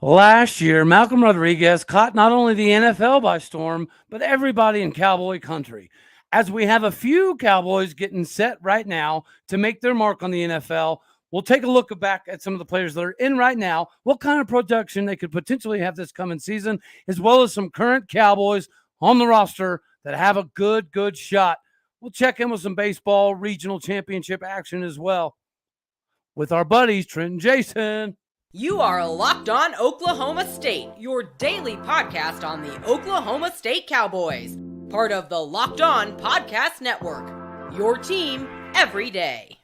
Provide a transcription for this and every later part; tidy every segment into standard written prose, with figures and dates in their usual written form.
Last year, Malcolm Rodriguez caught not only the NFL by storm, but everybody in Cowboy country. As we have a few Cowboys getting set right now to make their mark on the NFL, we'll take a look back at some of the players that are in right now, what kind of production they could potentially have this coming season, as well as some current Cowboys on the roster that have a good shot. We'll check in with some baseball regional championship action as well with our buddies, Trent and Jason. You are Locked On Oklahoma State, your daily podcast on the Oklahoma State Cowboys, part of the Locked On Podcast Network, your team every day.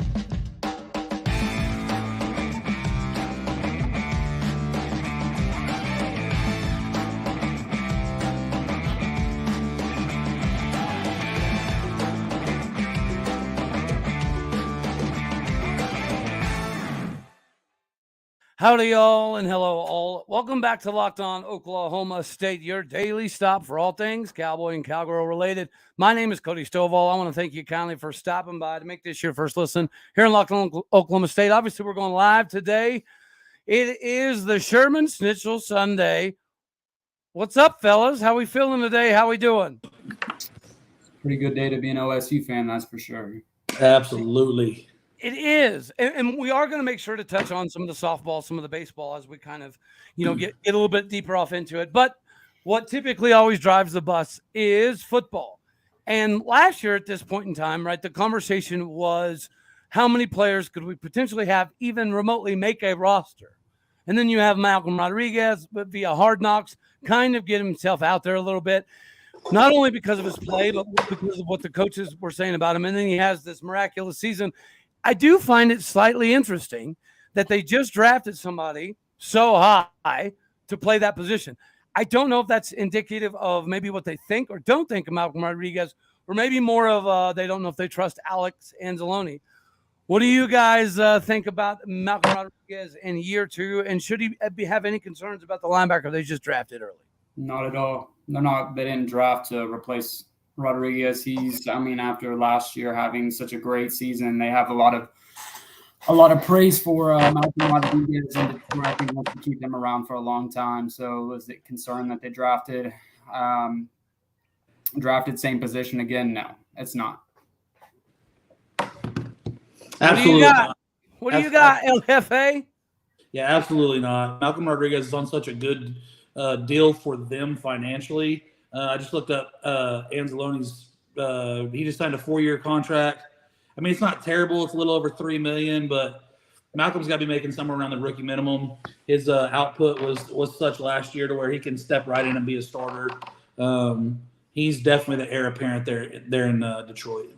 Howdy, y'all, and hello, all. Welcome back to Locked On Oklahoma State, your daily stop for all things Cowboy and Cowgirl related. My name is Cody Stovall. I want to thank you kindly for stopping by to make this your first listen here in Locked On Oklahoma State. Obviously, we're going live today. It is the Sherman Schnitzel Sunday. What's up, fellas? How we feeling today? How we doing? Pretty good day to be an OSU fan, that's for sure. Absolutely. It is. And we are going to make sure to touch on some of the softball, some of the baseball as we kind of, get a little bit deeper off into it. But what typically always drives the bus is football. And last year at this point in time, right, the conversation was how many players could we potentially have even remotely make a roster? And then you have Malcolm Rodriguez, but via Hard Knocks, kind of get himself out there a little bit, not only because of his play, but because of what the coaches were saying about him. And then he has this miraculous season. I do find it slightly interesting that they just drafted somebody so high to play that position. I don't know if that's indicative of maybe what they think or don't think of Malcolm Rodriguez, or maybe more of they don't know if they trust Alex Anzalone. What do you guys think about Malcolm Rodriguez in year two? And should he have any concerns about the linebacker they just drafted early? Not at all. They didn't draft to replace Rodriguez. After last year having such a great season, they have a lot of praise for Malcolm Rodriguez, and I think wants to keep him around for a long time. So was it concerned that they drafted same position again? No, it's not. Absolutely not. What do you got, LFA? Yeah, absolutely not. Malcolm Rodriguez is on such a good deal for them financially. I just looked up Anzalone's. He just signed a 4-year contract. I mean, it's not terrible. It's a little over $3 million, but Malcolm's got to be making somewhere around the rookie minimum. His output was such last year to where he can step right in and be a starter. He's definitely the heir apparent there in Detroit.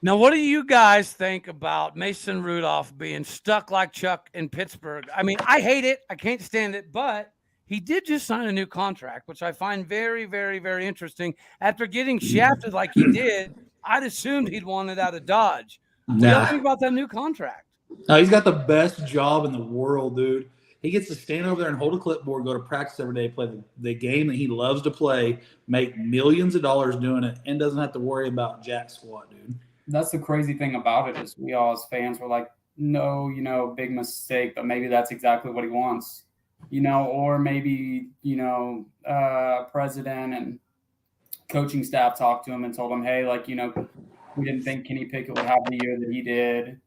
Now, what do you guys think about Mason Rudolph being stuck like Chuck in Pittsburgh? I mean, I hate it. I can't stand it, but he did just sign a new contract, which I find very, very, very interesting. After getting shafted like he did, I'd assumed he'd want it out of Dodge. What do you think about that new contract? He's got the best job in the world, dude. He gets to stand over there and hold a clipboard, go to practice every day, play the game that he loves to play, make millions of dollars doing it, and doesn't have to worry about jack squat, dude. That's the crazy thing about it is we all as fans were like, no, big mistake, but maybe that's exactly what he wants. Or maybe, president and coaching staff talked to him and told him, hey, we didn't think Kenny Pickett would have the year that he did.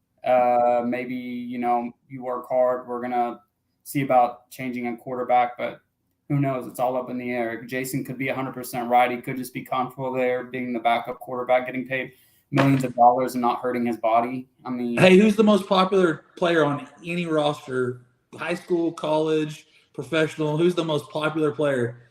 Maybe, you work hard. We're going to see about changing a quarterback, but who knows? It's all up in the air. Jason could be 100% right. He could just be comfortable there being the backup quarterback, getting paid millions of dollars and not hurting his body. I mean, hey, who's the most popular player on any roster? High school, college, professional. Who's the most popular player?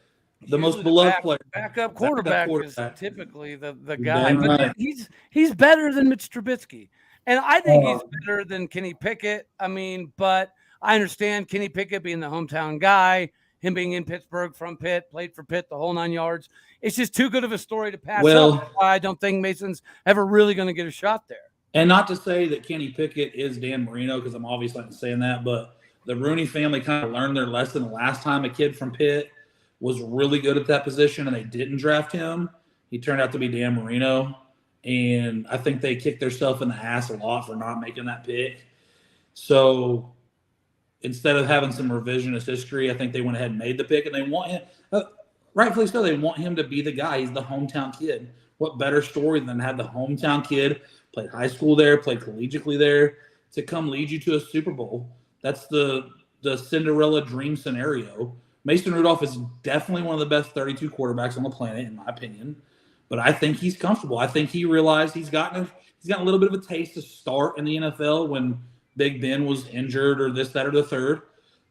The most beloved player. Backup quarterback is typically the guy. But he's better than Mitch Trubisky. And I think he's better than Kenny Pickett. I mean, but I understand Kenny Pickett being the hometown guy, him being in Pittsburgh from Pitt, played for Pitt the whole 9 yards. It's just too good of a story to pass up. I don't think Mason's ever really going to get a shot there. And not to say that Kenny Pickett is Dan Marino, because I'm obviously not saying that, but the Rooney family kind of learned their lesson the last time a kid from Pitt was really good at that position and they didn't draft him. He turned out to be Dan Marino. And I think they kicked themselves in the ass a lot for not making that pick. So instead of having some revisionist history, I think they went ahead and made the pick, and they want him, rightfully so, they want him to be the guy. He's the hometown kid. What better story than have the hometown kid, played high school there, played collegiately there, to come lead you to a Super Bowl? That's the Cinderella dream scenario. Mason Rudolph is definitely one of the best 32 quarterbacks on the planet, in my opinion. But I think he's comfortable. I think he realized he's gotten a little bit of a taste to start in the NFL when Big Ben was injured or this, that, or the third.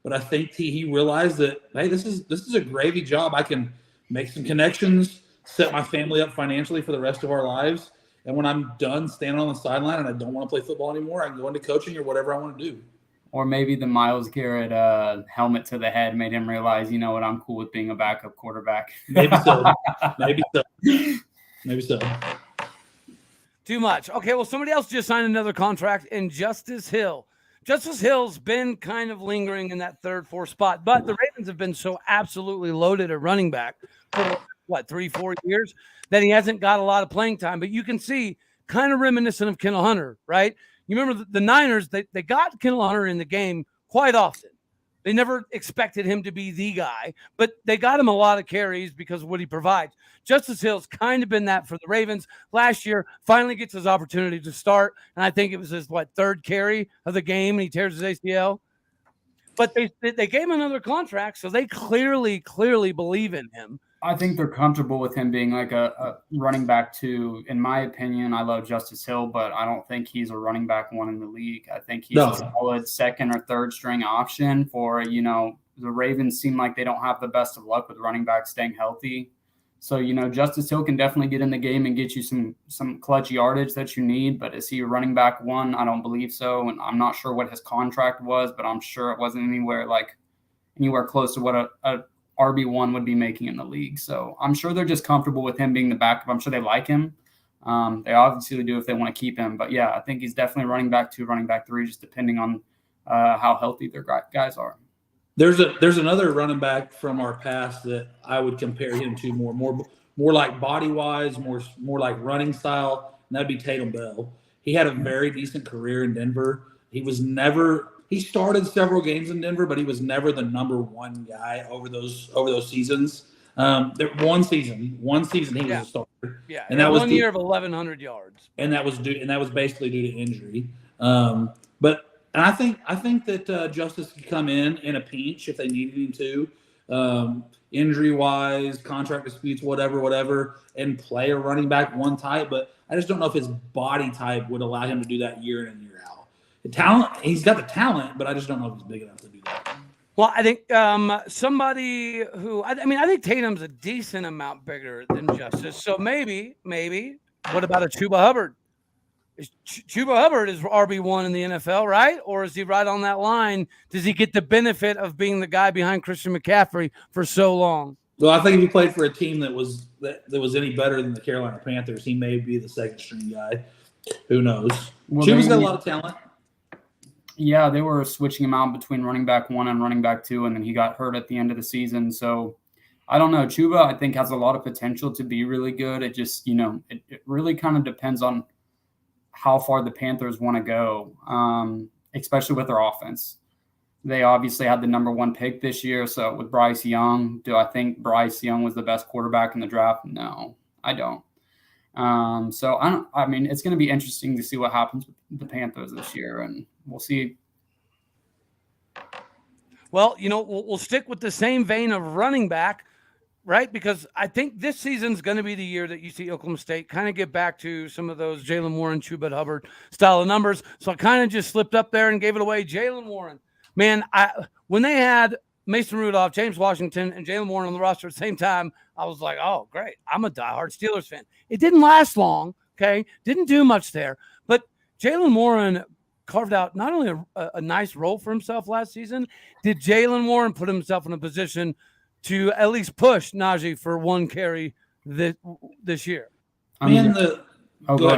But I think he realized that, hey, this is a gravy job. I can make some connections, set my family up financially for the rest of our lives. And when I'm done standing on the sideline and I don't want to play football anymore, I can go into coaching or whatever I want to do. Or maybe the Myles Garrett helmet to the head made him realize, you know what, I'm cool with being a backup quarterback. Maybe so. Maybe so. Too much. Okay, well, somebody else just signed another contract in Justice Hill. Justice Hill's been kind of lingering in that third, fourth spot, but the Ravens have been so absolutely loaded at running back for, 3-4 years that he hasn't got a lot of playing time. But you can see, kind of reminiscent of Kendall Hunter, right? You remember the Niners, they got Kendall Hunter in the game quite often. They never expected him to be the guy, but they got him a lot of carries because of what he provides. Justice Hill's kind of been that for the Ravens. Last year, finally gets his opportunity to start, and I think it was his, third carry of the game, and he tears his ACL. But they gave him another contract, so they clearly believe in him. I think they're comfortable with him being like a running back two. In my opinion, I love Justice Hill, but I don't think he's a running back one in the league. I think he's a solid second or third string option for, the Ravens seem like they don't have the best of luck with running backs staying healthy. So, Justice Hill can definitely get in the game and get you some clutch yardage that you need. But is he a running back one? I don't believe so. And I'm not sure what his contract was, but I'm sure it wasn't anywhere close to what a RB1 would be making in the league. So I'm sure they're just comfortable with him being the backup. I'm sure they like him. They obviously do if they want to keep him. But, yeah, I think he's definitely running back 2, running back 3, just depending on how healthy their guys are. There's another running back from our past that I would compare him to more like body-wise, more like running style, and that'd be Tatum Bell. He had a very decent career in Denver. He started several games in Denver, but he was never the number one guy over those seasons. One season he was a starter. Yeah, and that was 1 year of 1,100 yards. And that was basically due to injury. And I think that Justice could come in a pinch if they needed him to, injury-wise, contract disputes, whatever, and play a running back one type. But I just don't know if his body type would allow him to do that year in and year out. The talent, he's got the talent, but I just don't know if he's big enough to do that. Well, I think somebody who I think Tatum's a decent amount bigger than Justice. So maybe, what about a Chuba Hubbard? Chuba Hubbard is RB1 in the NFL, right? Or is he right on that line? Does he get the benefit of being the guy behind Christian McCaffrey for so long? Well, I think if he played for a team that was any better than the Carolina Panthers, he may be the second string guy. Who knows? Well, Chuba's got a lot of talent. Yeah, they were switching him out between running back 1 and running back 2, and then he got hurt at the end of the season. So I don't know. Chuba, I think, has a lot of potential to be really good. It just, it really kind of depends on how far the Panthers want to go, especially with their offense. They obviously had the number 1 pick this year. So with Bryce Young, do I think Bryce Young was the best quarterback in the draft? No, I don't. It's going to be interesting to see what happens with the Panthers this year, and we'll see. Well, we'll stick with the same vein of running back, right? Because I think this season's going to be the year that you see Oklahoma State kind of get back to some of those Jaylen Warren, Chuba Hubbard style of numbers. So I kind of just slipped up there and gave it away. Jaylen Warren, man, when they had Mason Rudolph, James Washington, and Jaylen Warren on the roster at the same time, I was like, oh, great. I'm a diehard Steelers fan. It didn't last long, okay? Didn't do much there. But Jaylen Warren carved out not only a nice role for himself last season, did Jaylen Warren put himself in a position to at least push Najee for 1 carry this year? Go ahead. Go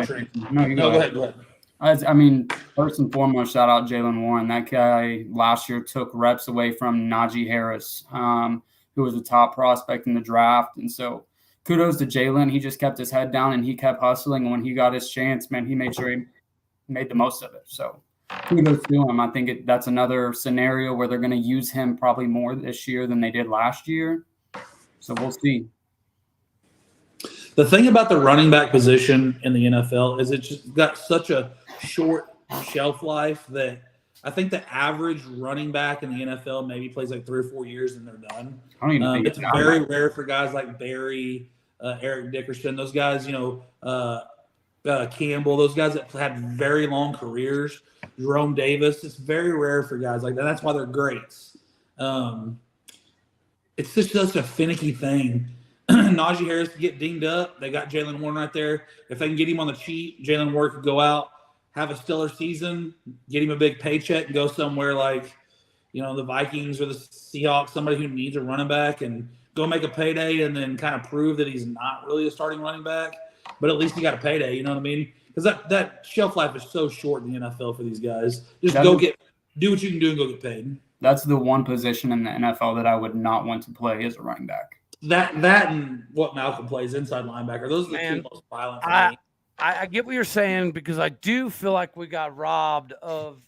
ahead. First and foremost, shout out Jaylen Warren. That guy last year took reps away from Najee Harris, who was the top prospect in the draft. And so kudos to Jaylen. He just kept his head down and he kept hustling. And when he got his chance, man, he made sure he made the most of it. So kudos to him. I think that's another scenario where they're going to use him probably more this year than they did last year. So we'll see. The thing about the running back position in the NFL is it's just got such a short shelf life that I think the average running back in the NFL maybe plays like 3 or 4 years and they're done. I don't even think it's very rare for guys like Barry, Eric Dickerson, those guys, Campbell, those guys that had very long careers, Jerome Davis. It's very rare for guys like that. That's why they're greats. It's just such a finicky thing. Najee Harris could get dinged up. They got Jaylen Warren right there. If they can get him on the cheap, Jaylen Warren could go out, have a stellar season, get him a big paycheck, and go somewhere like, the Vikings or the Seahawks, somebody who needs a running back, and go make a payday and then kind of prove that he's not really a starting running back. But at least he got a payday, you know what I mean? Because that shelf life is so short in the NFL for these guys. Just do what you can do and go get paid. That's the one position in the NFL that I would not want to play as a running back. That and what Malcolm plays, inside linebacker. Those are the two most violent for me. I get what you're saying, because I do feel like we got robbed of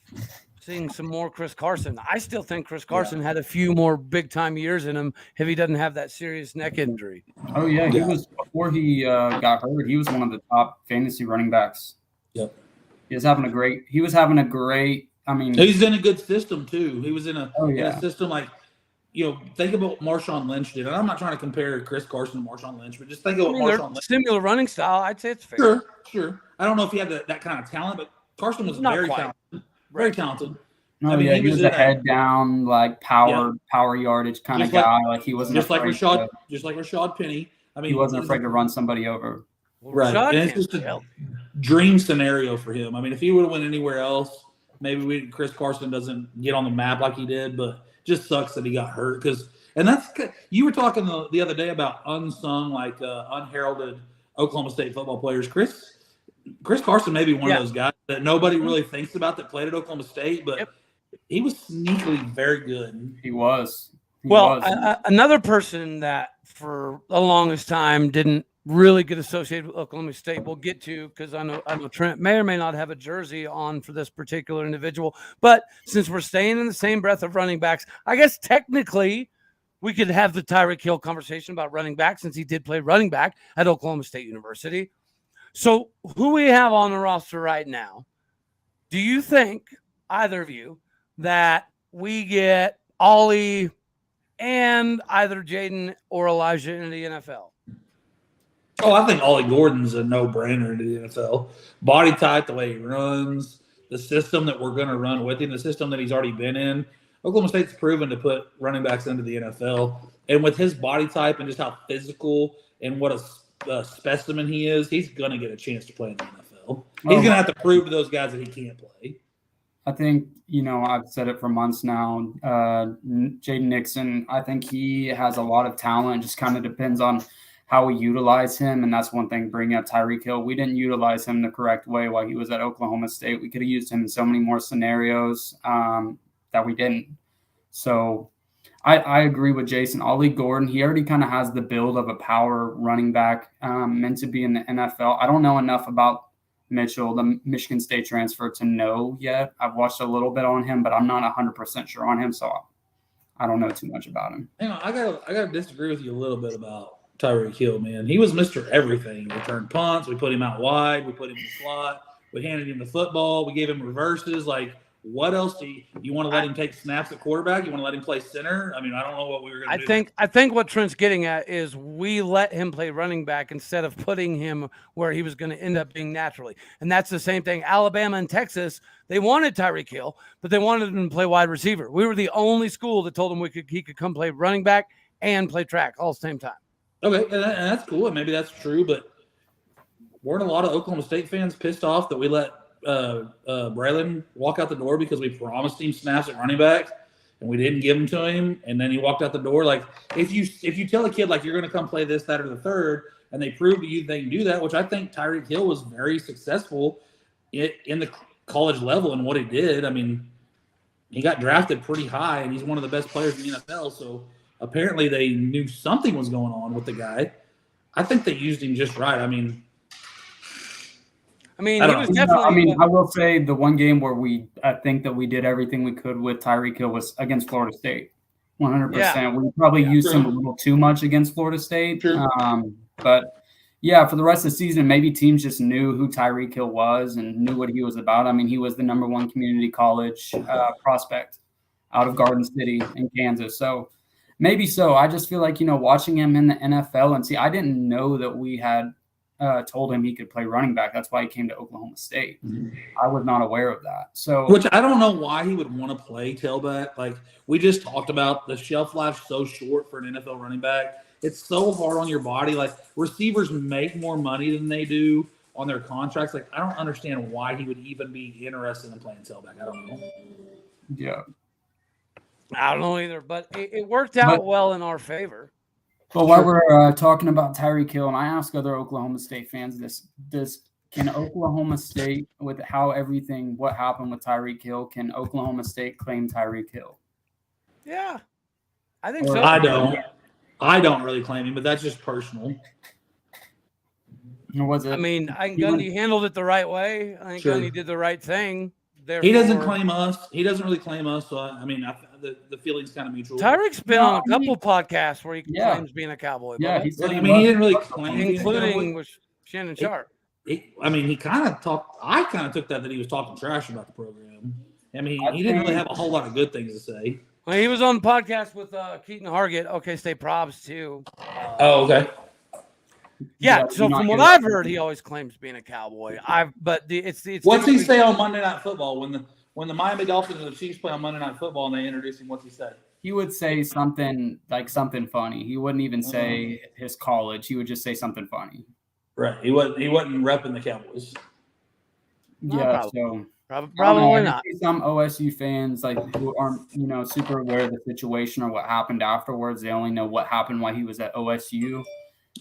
seeing some more Chris Carson. I still think Chris Carson had a few more big-time years in him if he doesn't have that serious neck injury. Oh, yeah. He was, before he got hurt, he was one of the top fantasy running backs. Yep. He was having a great, he's in a good system, too. He was in a system like, think about Marshawn Lynch did. And I'm not trying to compare Chris Carson to Marshawn Lynch, but just think about Marshawn Lynch. Similar running style, I'd say it's fair. Sure. I don't know if he had that kind of talent, but Carson was very talented. Very talented. No, he was a head down, like power yardage kind of guy. Like he wasn't just like Rashad Penny. He wasn't afraid to run somebody over. Right. And it's just a dream scenario for him. If he would have went anywhere else, maybe Chris Carson doesn't get on the map like he did, but just sucks that he got hurt. You were talking the other day about unsung, like unheralded Oklahoma State football players. Chris Carson may be one of those guys that nobody really thinks about that played at Oklahoma State, but he was sneakily very good. He was. Another person that for the longest time didn't really get associated with Oklahoma State, we'll get to, because I know Trent may or may not have a jersey on for this particular individual. But since we're staying in the same breath of running backs, I guess technically we could have the Tyreek Hill conversation about running back, since he did play running back at Oklahoma State University. So who we have on the roster right now, do you think, either of you, that we get Ollie and either Jaden or Elijah into the NFL? Oh, I think Ollie Gordon's a no-brainer into the NFL. Body type, the way he runs, the system that we're going to run with him, the system that he's already been in. Oklahoma State's proven to put running backs into the NFL. And with his body type and just how physical and what a specimen he is, he's going to get a chance to play in the NFL. He's going to have to prove to those guys that he can't play. I think, I've said it for months now. Jaden Nixon, I think he has a lot of talent. It just kind of depends on how we utilize him. And that's one thing, bringing up Tyreek Hill. We didn't utilize him the correct way while he was at Oklahoma State. We could have used him in so many more scenarios that we didn't. So I agree with Jason. Ollie Gordon, he already kind of has the build of a power running back meant to be in the NFL. I don't know enough about Mitchell, the Michigan State transfer, to know yet. I've watched a little bit on him, but I'm not 100% sure on him, so I don't know too much about him. Hang on, I gotta disagree with you a little bit about Tyreek Hill, man. He was Mr. Everything. We returned punts, we put him out wide, we put him in the slot, we handed him the football, we gave him reverses. Like, what else do you want to let him take snaps at quarterback? You want to let him play center? I don't know what we were going to do. I think what Trent's getting at is we let him play running back instead of putting him where he was going to end up being naturally. And that's the same thing. Alabama and Texas, they wanted Tyreek Hill, but they wanted him to play wide receiver. We were the only school that told him he could come play running back and play track all at the same time. Okay, and that's cool, and maybe that's true, but weren't a lot of Oklahoma State fans pissed off that we let Braylon walk out the door because we promised him snaps at running back and we didn't give them to him, and then he walked out the door? Like, if you tell a kid, like, you're going to come play this, that, or the third, and they prove to you they can do that, which I think Tyreek Hill was very successful in the college level in what he did. He got drafted pretty high, and he's one of the best players in the NFL, so apparently they knew something was going on with the guy. I think they used him just right. I mean, I he don't was know. definitely. I will say the one game where I think that we did everything we could with Tyreek Hill was against Florida State. 100%. We probably used him a little too much against Florida State. True. But yeah, for the rest of the season, maybe teams just knew who Tyreek Hill was and knew what he was about. I mean, he was the #1 community college prospect out of Garden City in Kansas. So maybe so. I just feel like, watching him in the NFL and see, I didn't know that we had told him he could play running back. That's why he came to Oklahoma State. Mm-hmm. I was not aware of that. So, Which I don't know why he would want to play tailback. Like we just talked about, the shelf life so short for an NFL running back. It's so hard on your body. Like receivers make more money than they do on their contracts. Like I don't understand why he would even be interested in playing tailback. I don't know. yeah. I don't know either, but it worked out well in our favor. But while we're talking about Tyreek Hill, and I ask other Oklahoma State fans this, can Oklahoma State, with what happened with Tyreek Hill, can Oklahoma State claim Tyreek Hill? Yeah, I think so. I don't really claim him, but that's just personal. Or was it? I mean, I think Gundy handled it the right way. I think Gundy did the right thing. Therefore, he doesn't claim us. He doesn't really claim us. So I mean, the feeling's kind of mutual. Tyreek's been on a couple podcasts where he claims being a Cowboy. Yeah, he didn't really claim, including with Shannon Sharp. He kind of talked. I kind of took that he was talking trash about the program. I mean, he didn't really have a whole lot of good things to say. Well, he was on the podcast with Keaton Hargett. OK State Probs too. Oh, okay. Yeah. So from what I've heard, he always claims being a Cowboy. It's what's he say on Monday Night Football when the Miami Dolphins and the Chiefs play on Monday Night Football and they introduce him? What's he say? He would say something funny. He wouldn't even say his college. He would just say something funny. Right. He wasn't repping the Cowboys. Yeah. So probably not. Some OSU fans who aren't super aware of the situation or what happened afterwards. They only know what happened while he was at OSU.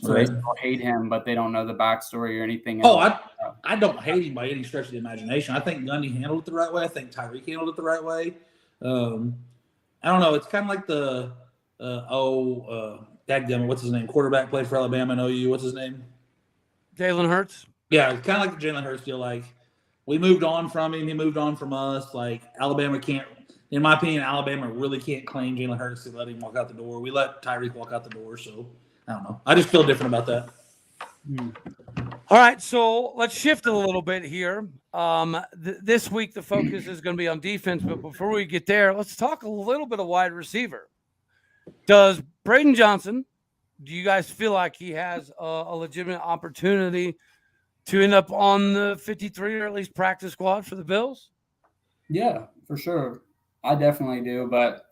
So they still hate him, but they don't know the backstory or anything else. I don't hate him by any stretch of the imagination. I think Gundy handled it the right way. I think Tyreek handled it the right way. I don't know. It's kind of like dadgummit, what's his name? Quarterback played for Alabama and OU. What's his name? Jalen Hurts. Yeah, it's kind of like the Jalen Hurts deal. Like we moved on from him. He moved on from us. Like Alabama can't. In my opinion, Alabama really can't claim Jalen Hurts to let him walk out the door. We let Tyreek walk out the door, so I don't know. I just feel different about that. All right, so let's shift a little bit here. This week, the focus is going to be on defense, but before we get there, let's talk a little bit of wide receiver. Does Braden Johnson, do you guys feel like he has a legitimate opportunity to end up on the 53 or at least practice squad for the Bills? Yeah, for sure. I definitely do, but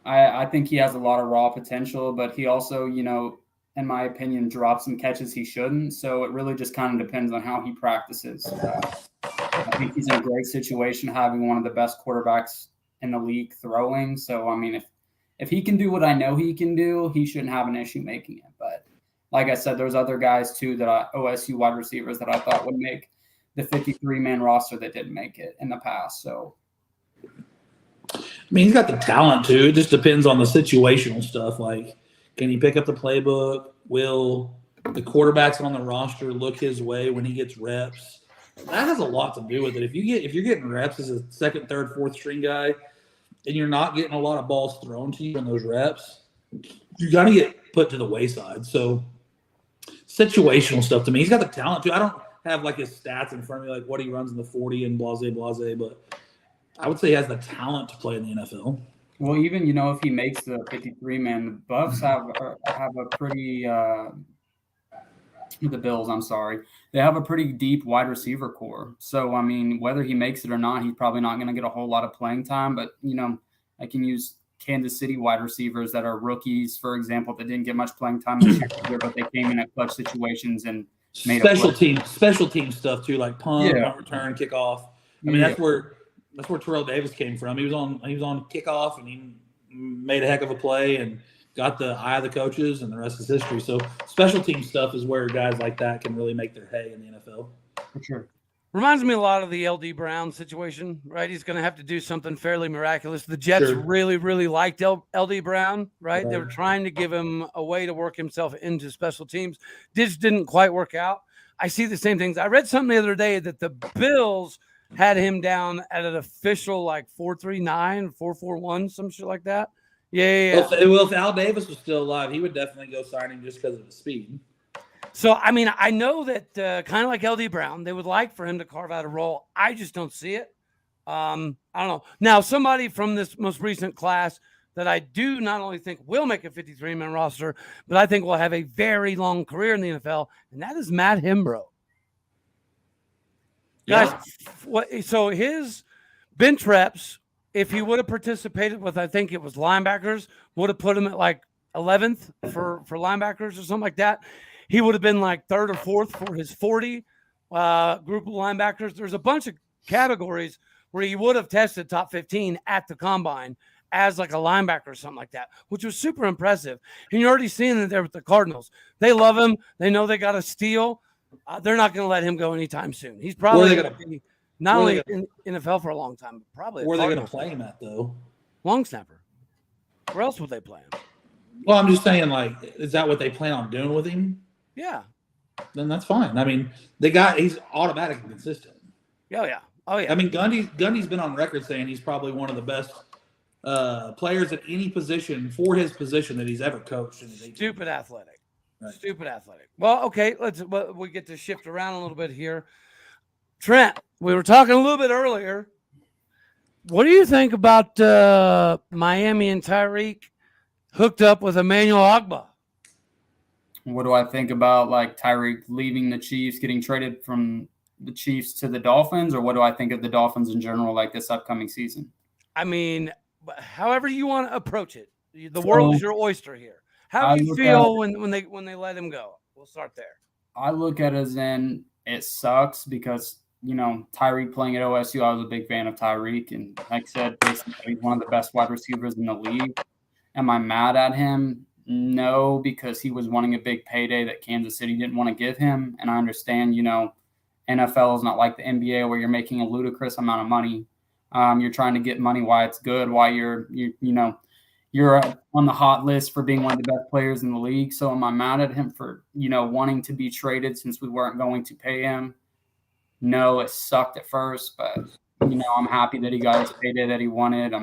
I think he has a lot of raw potential, but he also, in my opinion, drops some catches he shouldn't. So it really just kind of depends on how he practices. I think he's in a great situation having one of the best quarterbacks in the league throwing. So, I mean, if he can do what I know he can do, he shouldn't have an issue making it. But like I said, there's other guys too OSU wide receivers that I thought would make the 53-man roster that didn't make it in the past. So, I mean, he's got the talent too. It just depends on the situational stuff. Like, can he pick up the playbook? Will the quarterbacks on the roster look his way when he gets reps? That has a lot to do with it. If you're getting reps as a second, third, fourth string guy, and you're not getting a lot of balls thrown to you in those reps, you got to get put to the wayside. So, situational stuff to me. He's got the talent too. I don't have like his stats in front of me, like what he runs in the 40 and blase, but I would say he has the talent to play in the NFL. Well, even, if he makes the 53-man, the Buffs have a pretty the Bills, I'm sorry. They have a pretty deep wide receiver core. So, I mean, whether he makes it or not, he's probably not going to get a whole lot of playing time. But, I can use Kansas City wide receivers that are rookies, for example, that didn't get much playing time this year, but they came in at clutch situations and made special team stuff too, like punt return, kickoff. I mean, that's where Terrell Davis came from. He was on kickoff and he made a heck of a play and got the eye of the coaches, and the rest is history. So special team stuff is where guys like that can really make their hay in the NFL. For sure. Reminds me a lot of the LD Brown situation, right? He's going to have to do something fairly miraculous. The Jets really, really liked LD Brown, right? They were trying to give him a way to work himself into special teams. This didn't quite work out. I see the same things. I read something the other day that the Bills had him down at an official like 4.39, 4.41, some shit like that. Yeah. Well, if Al Davis was still alive, he would definitely go sign him just because of his speed. So, I mean, I know that kind of like LD Brown, they would like for him to carve out a role. I just don't see it. I don't know. Now, somebody from this most recent class that I do not only think will make a 53-man roster, but I think will have a very long career in the NFL, and that is Matt Hembrow. Yeah. Guys, so his bench reps, if he would have participated with, I think it was linebackers, would have put him at like 11th for linebackers or something like that. He would have been like 3rd or 4th for his 40 group of linebackers. There's a bunch of categories where he would have tested top 15 at the combine as like a linebacker or something like that, which was super impressive. And you're already seeing it there with the Cardinals. They love him. They know they got a steal. They're not going to let him go anytime soon. He's probably going to be not only in NFL for a long time, but probably where are they going to play him at, though? Long snapper. Where else would they play him? Well, I'm just saying, like, is that what they plan on doing with him? Yeah. Then that's fine. I mean, he's automatically consistent. Oh, yeah. I mean, Gundy's been on record saying he's probably one of the best players at any position for his position that he's ever coached. Stupid athletic. Right. Stupid athletic. Well, okay, we get to shift around a little bit here. Trent, we were talking a little bit earlier. What do you think about Miami and Tyreek hooked up with Emmanuel Ogbah? What do I think about like Tyreek leaving the Chiefs, getting traded from the Chiefs to the Dolphins, or what do I think of the Dolphins in general, like this upcoming season? I mean, however you want to approach it, the world is your oyster here. How do you feel when they let him go? We'll start there. I look at it as in it sucks because, you know, Tyreek playing at OSU, I was a big fan of Tyreek. And like I said, he's one of the best wide receivers in the league. Am I mad at him? No, because he was wanting a big payday that Kansas City didn't want to give him. And I understand, you know, NFL is not like the NBA where you're making a ludicrous amount of money. You're trying to get money while it's good, while you're on the hot list for being one of the best players in the league. So am I mad at him for, you know, wanting to be traded since we weren't going to pay him? No, it sucked at first, but, you know, I'm happy that he got his payday that he wanted.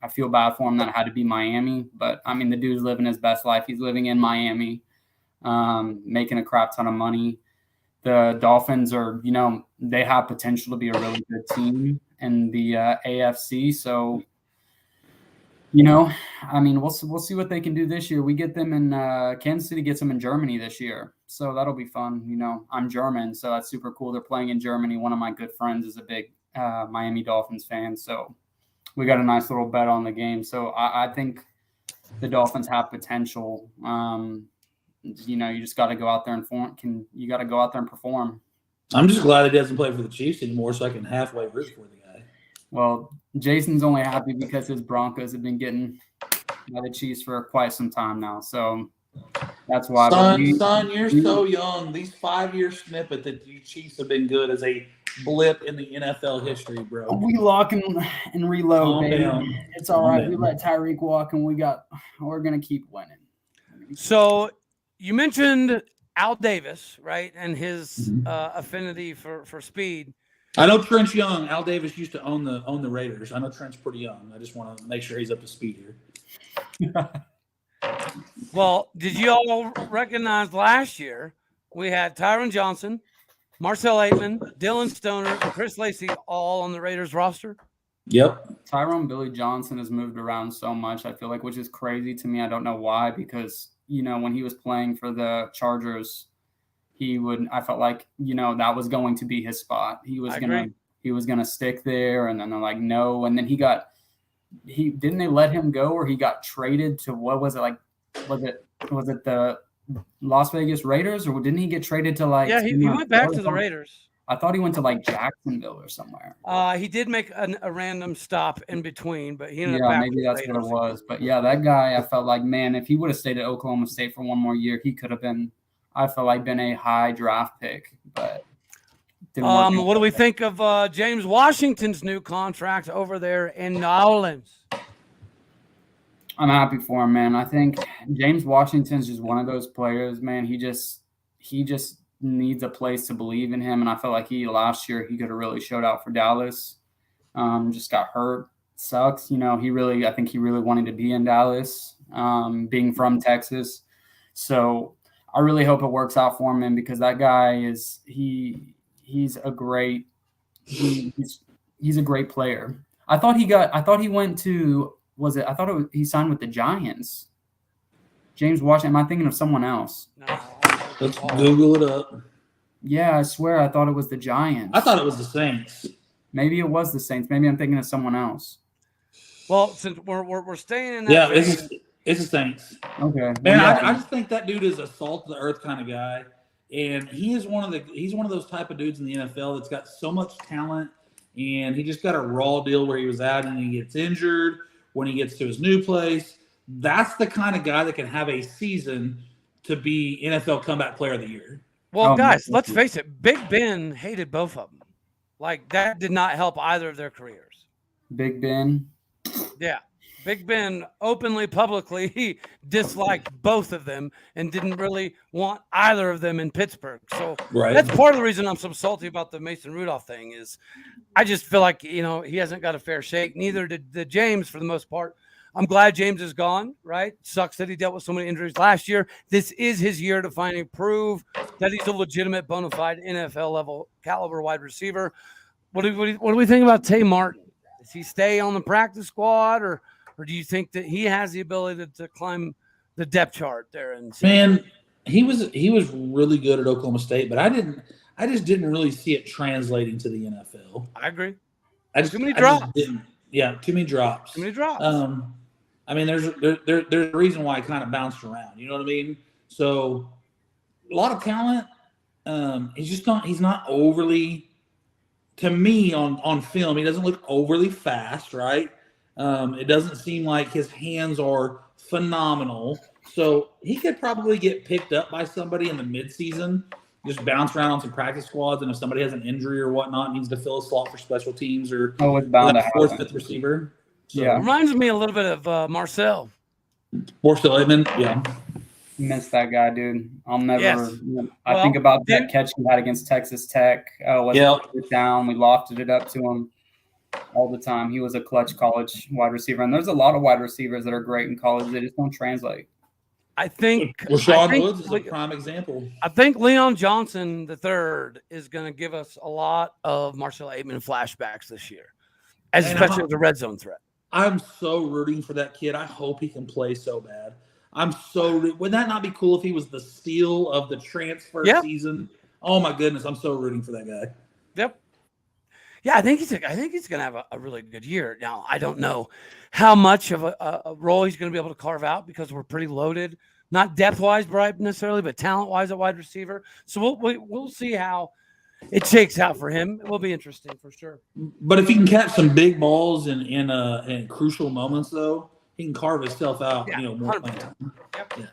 I feel bad for him that it had to be Miami, but I mean, the dude's living his best life. He's living in Miami, making a crap ton of money. The Dolphins are, you know, they have potential to be a really good team in the AFC. So, you know, I mean, we'll see what they can do this year. We get them in Kansas City gets them in Germany this year. So that'll be fun. You know, I'm German, so that's super cool. They're playing in Germany. One of my good friends is a big Miami Dolphins fan. So we got a nice little bet on the game. So I think the Dolphins have potential. You know, you just got to go out there and perform. I'm just glad he doesn't play for the Chiefs anymore, so I can halfway root for the guy. Well, Jason's only happy because his Broncos have been getting by the Chiefs for quite some time now. So that's why. Son, you're so young. These 5-year snippet that you Chiefs have been good as a blip in the NFL history, bro. We lock and reload, Calm baby. down. It's all right. We let Tyreek walk, and we're gonna keep winning. So you mentioned Al Davis, right, and his affinity for speed. I know Trent's young. Al Davis used to own the Raiders. I know Trent's pretty young. I just want to make sure he's up to speed here. Well, did you all recognize last year we had Tyron Johnson, Marcel Aitman, Dylan Stoner, and Chris Lacey all on the Raiders roster? Yep. Tyrone Billy Johnson has moved around so much, I feel like, which is crazy to me. I don't know why, because, you know, when he was playing for the Chargers, I felt like, you know, that was going to be his spot. He was gonna stick there, and then they're like, no. And then didn't they let him go, or he got traded to, what was it, like, was it the Las Vegas Raiders, or didn't he get traded to like? Yeah, he went back to the Raiders. I thought he went to like Jacksonville or somewhere. He did make a random stop in between, but he ended up back. Maybe that's what it was. But yeah, that guy, I felt like, man, if he would have stayed at Oklahoma State for one more year, he could have been, I felt like, been a high draft pick. But what do we think of James Washington's new contract over there in New Orleans? I'm happy for him, man. I think James Washington's just one of those players, man. He just needs a place to believe in him. And I felt like last year he could have really showed out for Dallas. Just got hurt. Sucks. I think he really wanted to be in Dallas, being from Texas. So I really hope it works out for him, because that guy he's a great player. I thought he signed with the Giants. James Washington. Am I thinking of someone else? No. Let's Google it up. Yeah, I swear I thought it was the Giants. I thought it was the Saints. Maybe it was the Saints. Maybe I'm thinking of someone else. Well, since we're staying in that. Yeah, it's the Saints. Okay. Man, Yeah. I just think that dude is a salt of the earth kind of guy, and he's one of those type of dudes in the NFL that's got so much talent, and he just got a raw deal where he was at, and he gets injured when he gets to his new place. That's the kind of guy that can have a season to be NFL Comeback Player of the Year. Well, guys, let's face it. Big Ben hated both of them. Like, that did not help either of their careers. Big Ben. Yeah. Big Ben openly, publicly disliked both of them and didn't really want either of them in Pittsburgh. So That's part of the reason I'm so salty about the Mason Rudolph thing is I just feel like, he hasn't got a fair shake. Neither did James for the most part. I'm glad James is gone, right? Sucks that he dealt with so many injuries last year. This is his year to finally prove that he's a legitimate, bona fide NFL level caliber wide receiver. What do we think about Tay Martin? Does he stay on the practice squad, or do you think that he has the ability to climb the depth chart there? Man, he was really good at Oklahoma State, but I just didn't really see it translating to the NFL. I agree. Too many drops. Too many drops. Too many drops. I mean, there's a reason why he kind of bounced around. You know what I mean? So a lot of talent. He's not overly, to me on film, he doesn't look overly fast, right? It doesn't seem like his hands are phenomenal. So he could probably get picked up by somebody in the midseason, just bounce around on some practice squads, and if somebody has an injury or whatnot, needs to fill a slot for special teams or it's bound to fourth, happen. fifth receiver. So, Yeah. Reminds me a little bit of Marcel. Marcel Aitman, yeah. Miss that guy, dude. I'll never. Yes. I think about that catch he had against Texas Tech. Down. We lofted it up to him all the time. He was a clutch college wide receiver, and there's a lot of wide receivers that are great in college. They just don't translate. I think Rashawn Woods is a prime example. I think Leon Johnson III is going to give us a lot of Marcel Aitman flashbacks this year, especially as a red zone threat. I'm so rooting for that kid. I hope he can play so bad. Would that not be cool if he was the steal of the transfer season? Oh my goodness, I'm so rooting for that guy. Yep. Yeah, I think he's going to have a really good year. Now, I don't know how much of a role he's going to be able to carve out because we're pretty loaded, not depth-wise, right, necessarily, but talent-wise at wide receiver. So we'll see how it shakes out for him. It will be interesting for sure. But if he can catch some big balls in crucial moments, though, he can carve himself out. Yeah, more 100%. Yep. Yeah.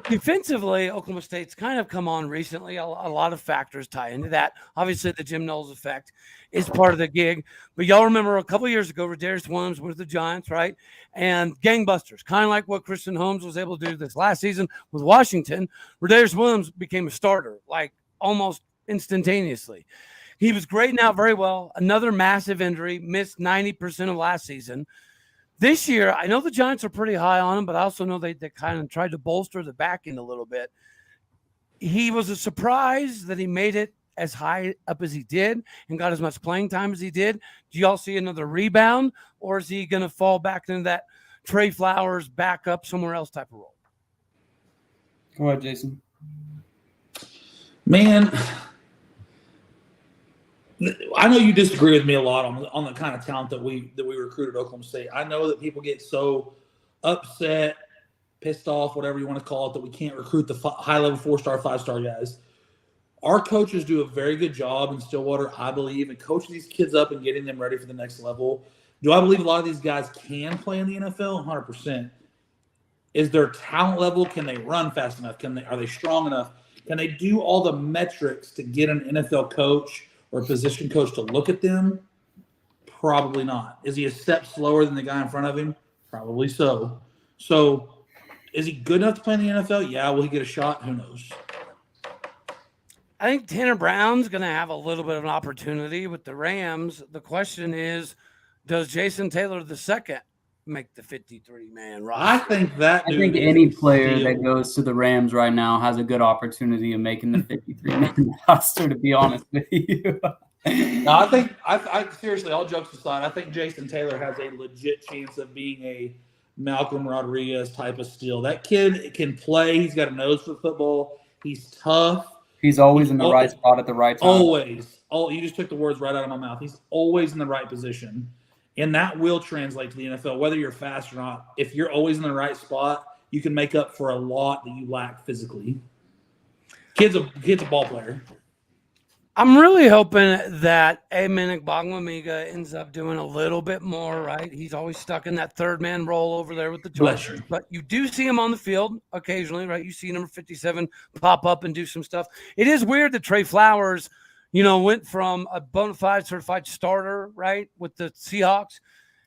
Defensively, Oklahoma State's kind of come on recently. A lot of factors tie into that. Obviously, the Jim Knowles effect is part of the gig. But y'all remember a couple years ago, Rodarius Williams was the Giants, right? And gangbusters, kind of like what Christian Holmes was able to do this last season with Washington. Rodarius Williams became a starter, like almost instantaneously. He was grading out very well. Another massive injury, missed 90% of last season. This year, I know the Giants are pretty high on him, but I also know they kind of tried to bolster the back end a little bit. He was a surprise that he made it as high up as he did and got as much playing time as he did. Do y'all see another rebound, or is he going to fall back into that Trey Flowers back up somewhere else type of role? Go ahead, Jason. Man, I know you disagree with me a lot on the kind of talent that we recruited at Oklahoma State. I know that people get so upset, pissed off, whatever you want to call it, that we can't recruit the high-level 4-star, 5-star guys. Our coaches do a very good job in Stillwater, I believe, in coaching these kids up and getting them ready for the next level. Do I believe a lot of these guys can play in the NFL? 100%. Is their talent level? Can they run fast enough? Are they strong enough? Can they do all the metrics to get an NFL coach or a position coach to look at them? Probably not. Is he a step slower than the guy in front of him? Probably so. So is he good enough to play in the NFL? Yeah. Will he get a shot? Who knows? I think Tanner Brown's going to have a little bit of an opportunity with the Rams. The question is, does Jason Taylor II make the 53-man roster? I think that. I dude think is any a player steal. that goes to the Rams right now has a good opportunity of making the 53-man roster, to be honest with you. No, I think I seriously, all jokes aside, I think Jason Taylor has a legit chance of being a Malcolm Rodriguez type of steal. That kid can play. He's got a nose for football. He's tough. He's always in the right spot at the right time. Always. Oh, you just took the words right out of my mouth. He's always in the right position. And that will translate to the NFL, whether you're fast or not. If you're always in the right spot, you can make up for a lot that you lack physically. Kid's a ball player. I'm really hoping that Amen Ogbongbemiga ends up doing a little bit more, right? He's always stuck in that third man role over there with the Chargers. But you do see him on the field occasionally, right? You see number 57 pop up and do some stuff. It is weird that Trey Flowers, went from a bona fide certified starter, right, with the Seahawks,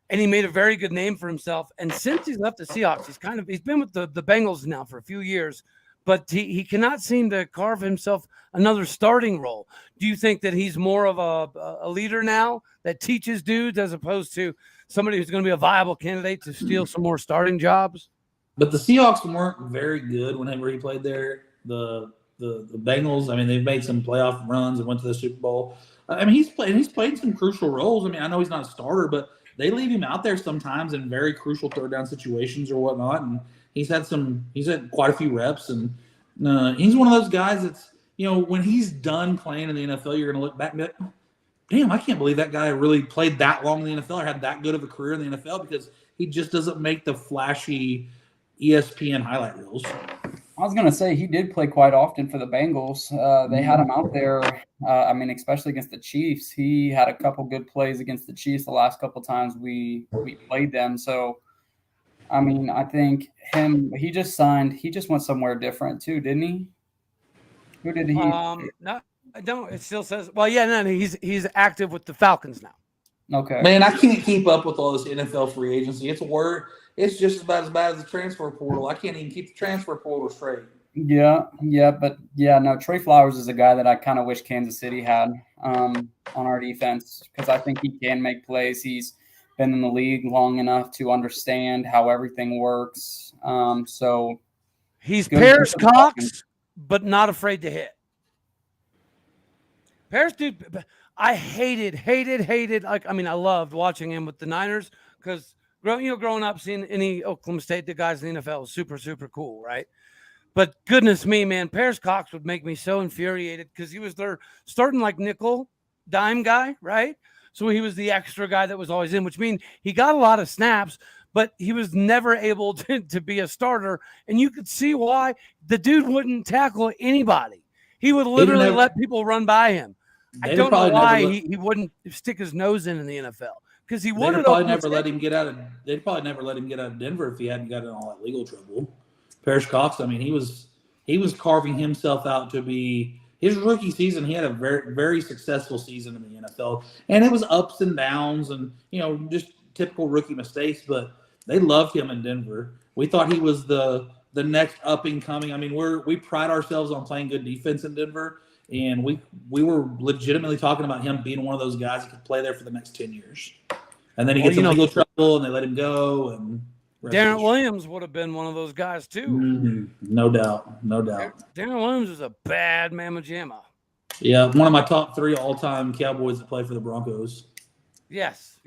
and he made a very good name for himself. And since he's left the Seahawks, he's been with the Bengals now for a few years, but he cannot seem to carve himself another starting role. Do you think that he's more of a leader now that teaches dudes as opposed to somebody who's going to be a viable candidate to steal some more starting jobs? But the Seahawks weren't very good whenever he played there. The Bengals, I mean, they've made some playoff runs and went to the Super Bowl. I mean, he's played some crucial roles. I mean, I know he's not a starter, but they leave him out there sometimes in very crucial third down situations or whatnot. And he's had quite a few reps, and he's one of those guys that's, when he's done playing in the NFL, you're going to look back and be like, damn, I can't believe that guy really played that long in the NFL or had that good of a career in the NFL, because he just doesn't make the flashy ESPN highlight reels. I was going to say he did play quite often for the Bengals. They had him out there, especially against the Chiefs. He had a couple good plays against the Chiefs the last couple times we played them. So, I mean, I think he just went somewhere different too, didn't he? Who did he? No, I don't. It still says, he's active with the Falcons now. Okay. Man, I can't keep up with all this NFL free agency. It's just about as bad as the transfer portal. I can't even keep the transfer portal straight. No, Trey Flowers is a guy that I kind of wish Kansas City had on our defense, because I think he can make plays. He's been in the league long enough to understand how everything works. So he's Paris Cox, but not afraid to hit. Paris, dude, I hated. I loved watching him with the Niners, because growing up seeing any Oklahoma State, the guys in the NFL was super, super cool, right? But goodness me, man, Paris Cox would make me so infuriated, because he was their starting like nickel dime guy, right? So he was the extra guy that was always in, which means he got a lot of snaps, but he was never able to be a starter. And you could see why. The dude wouldn't tackle anybody. He would literally let people run by him. I don't know why he wouldn't stick his nose in the NFL, because he wanted. They'd probably never let him get out of Denver if he hadn't gotten all that legal trouble. Paris Cox, I mean, he was carving himself out to be. His rookie season, he had a very, very successful season in the NFL, and it was ups and downs, and just typical rookie mistakes. But they loved him in Denver. We thought he was the next up and coming. I mean, we pride ourselves on playing good defense in Denver, and we were legitimately talking about him being one of those guys that could play there for the next 10 years. And then he gets in legal trouble, and they let him go. And Darren Williams would have been one of those guys too. Mm-hmm. No doubt. Darren Williams was a bad mamma jamma. Yeah, one of my top 3 all-time Cowboys that play for the Broncos. Yes.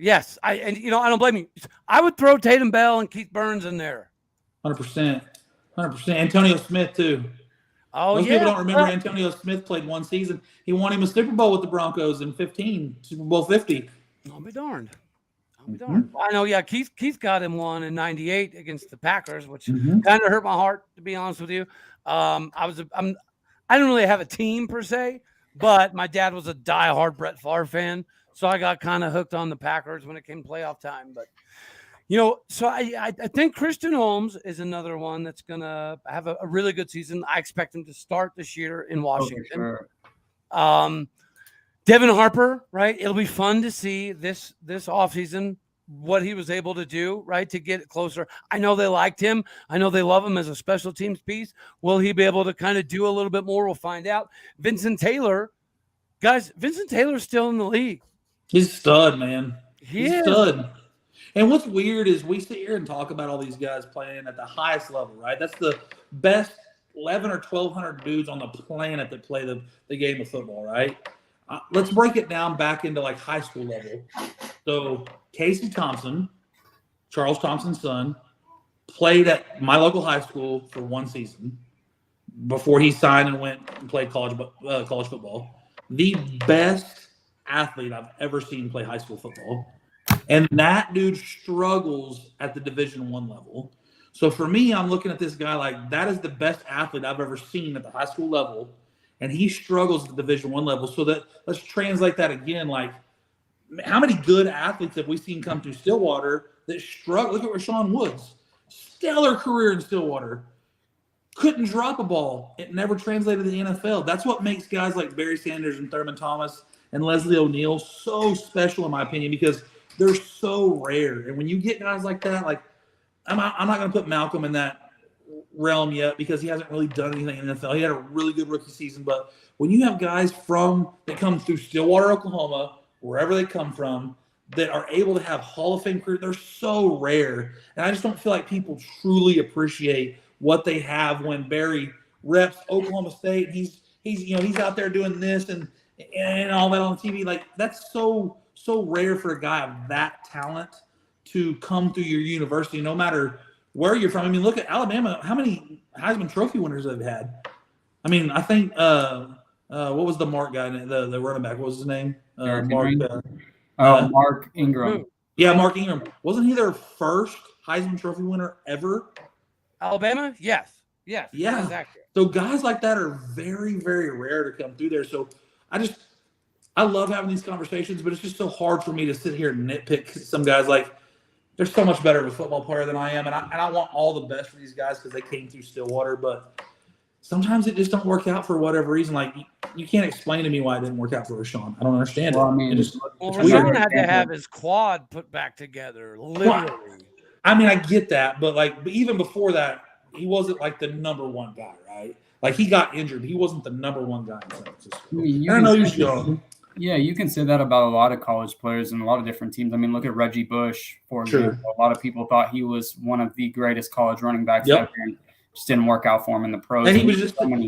I don't blame you. I would throw Tatum Bell and Keith Burns in there. 100%. Antonio Smith too. Oh, Most people don't remember Antonio Smith played one season. He won him a Super Bowl with the Broncos in 15, Super Bowl 50. I'll be darned. I know, yeah. Keith got him one in '98 against the Packers, which kind of hurt my heart, to be honest with you. I didn't really have a team per se, but my dad was a diehard Brett Favre fan, so I got kind of hooked on the Packers when it came playoff time. But so I think Christian Holmes is another one that's gonna have a really good season. I expect him to start this year in Washington. Sure. Devin Harper, right? It'll be fun to see this offseason what he was able to do, right, to get closer. I know they liked him. I know they love him as a special teams piece. Will he be able to kind of do a little bit more? We'll find out. Vincent Taylor, guys, Vincent Taylor's still in the league. He's a stud, man. He's a stud. And what's weird is we sit here and talk about all these guys playing at the highest level, right? That's the best 11 or 1,200 dudes on the planet that play the game of football, right? Let's break it down back into like high school level. So Casey Thompson, Charles Thompson's son, played at my local high school for one season before he signed and went and played college football. The best athlete I've ever seen play high school football. And that dude struggles at the Division I level. So for me, I'm looking at this guy like that is the best athlete I've ever seen at the high school level. And he struggles at the Division I level. So that let's translate that again. Like, how many good athletes have we seen come through Stillwater that struggle? Look at Rashawn Woods. Stellar career in Stillwater. Couldn't drop a ball. It never translated to the NFL. That's what makes guys like Barry Sanders and Thurman Thomas and Leslie O'Neal so special, in my opinion, because they're so rare. And when you get guys like that, like I'm not going to put Malcolm in that realm yet because he hasn't really done anything in the NFL. He had a really good rookie season, but when you have guys that come through Stillwater, Oklahoma, wherever they come from, that are able to have Hall of Fame career, they're so rare. And I just don't feel like people truly appreciate what they have when Barry reps Oklahoma State. He's out there doing this and all that on TV. Like that's so rare for a guy of that talent to come through your university, no matter where you're from. I mean, look at Alabama. How many Heisman Trophy winners they've had? I mean, I think what was the Mark guy, the running back? What was his name? Mark Ingram. Yeah, Mark Ingram. Wasn't he their first Heisman Trophy winner ever? Alabama? Yes. Yeah. Exactly. So guys like that are very, very rare to come through there. So I love having these conversations, but it's just so hard for me to sit here and nitpick some guys. Like, they're so much better of a football player than I am, and I want all the best for these guys because they came through Stillwater. But sometimes it just don't work out for whatever reason. Like you can't explain to me why it didn't work out for Rashawn. I don't understand it. I mean, Rashawn had to have his quad put back together, literally. I mean, I get that, but even before that, he wasn't like the number one guy, right? Like he got injured. He wasn't the number one guy in San Francisco. I mean, I know he was young. Yeah, you can say that about a lot of college players and a lot of different teams. I mean, look at Reggie Bush, for example. A lot of people thought he was one of the greatest college running backs ever, and just didn't work out for him in the pros. And he was just kind of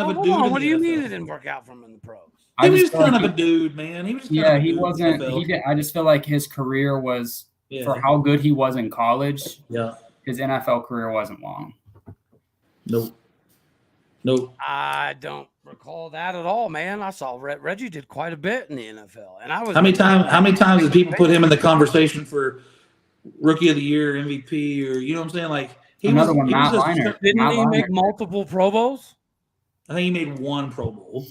a dude. What do you mean it didn't work out for him in the pros? He was just kind of a dude, man. He was just he wasn't. I just feel like his career was for how good he was in college. Yeah, his NFL career wasn't long. Nope. I don't recall that at all, man. I saw Reggie did quite a bit in the NFL, and I was. How many times did people put him in the conversation for Rookie of the Year, MVP, or you know what I'm saying? Like another one, Matt Leinart. Didn't he make multiple Pro Bowls? I think he made one Pro Bowl.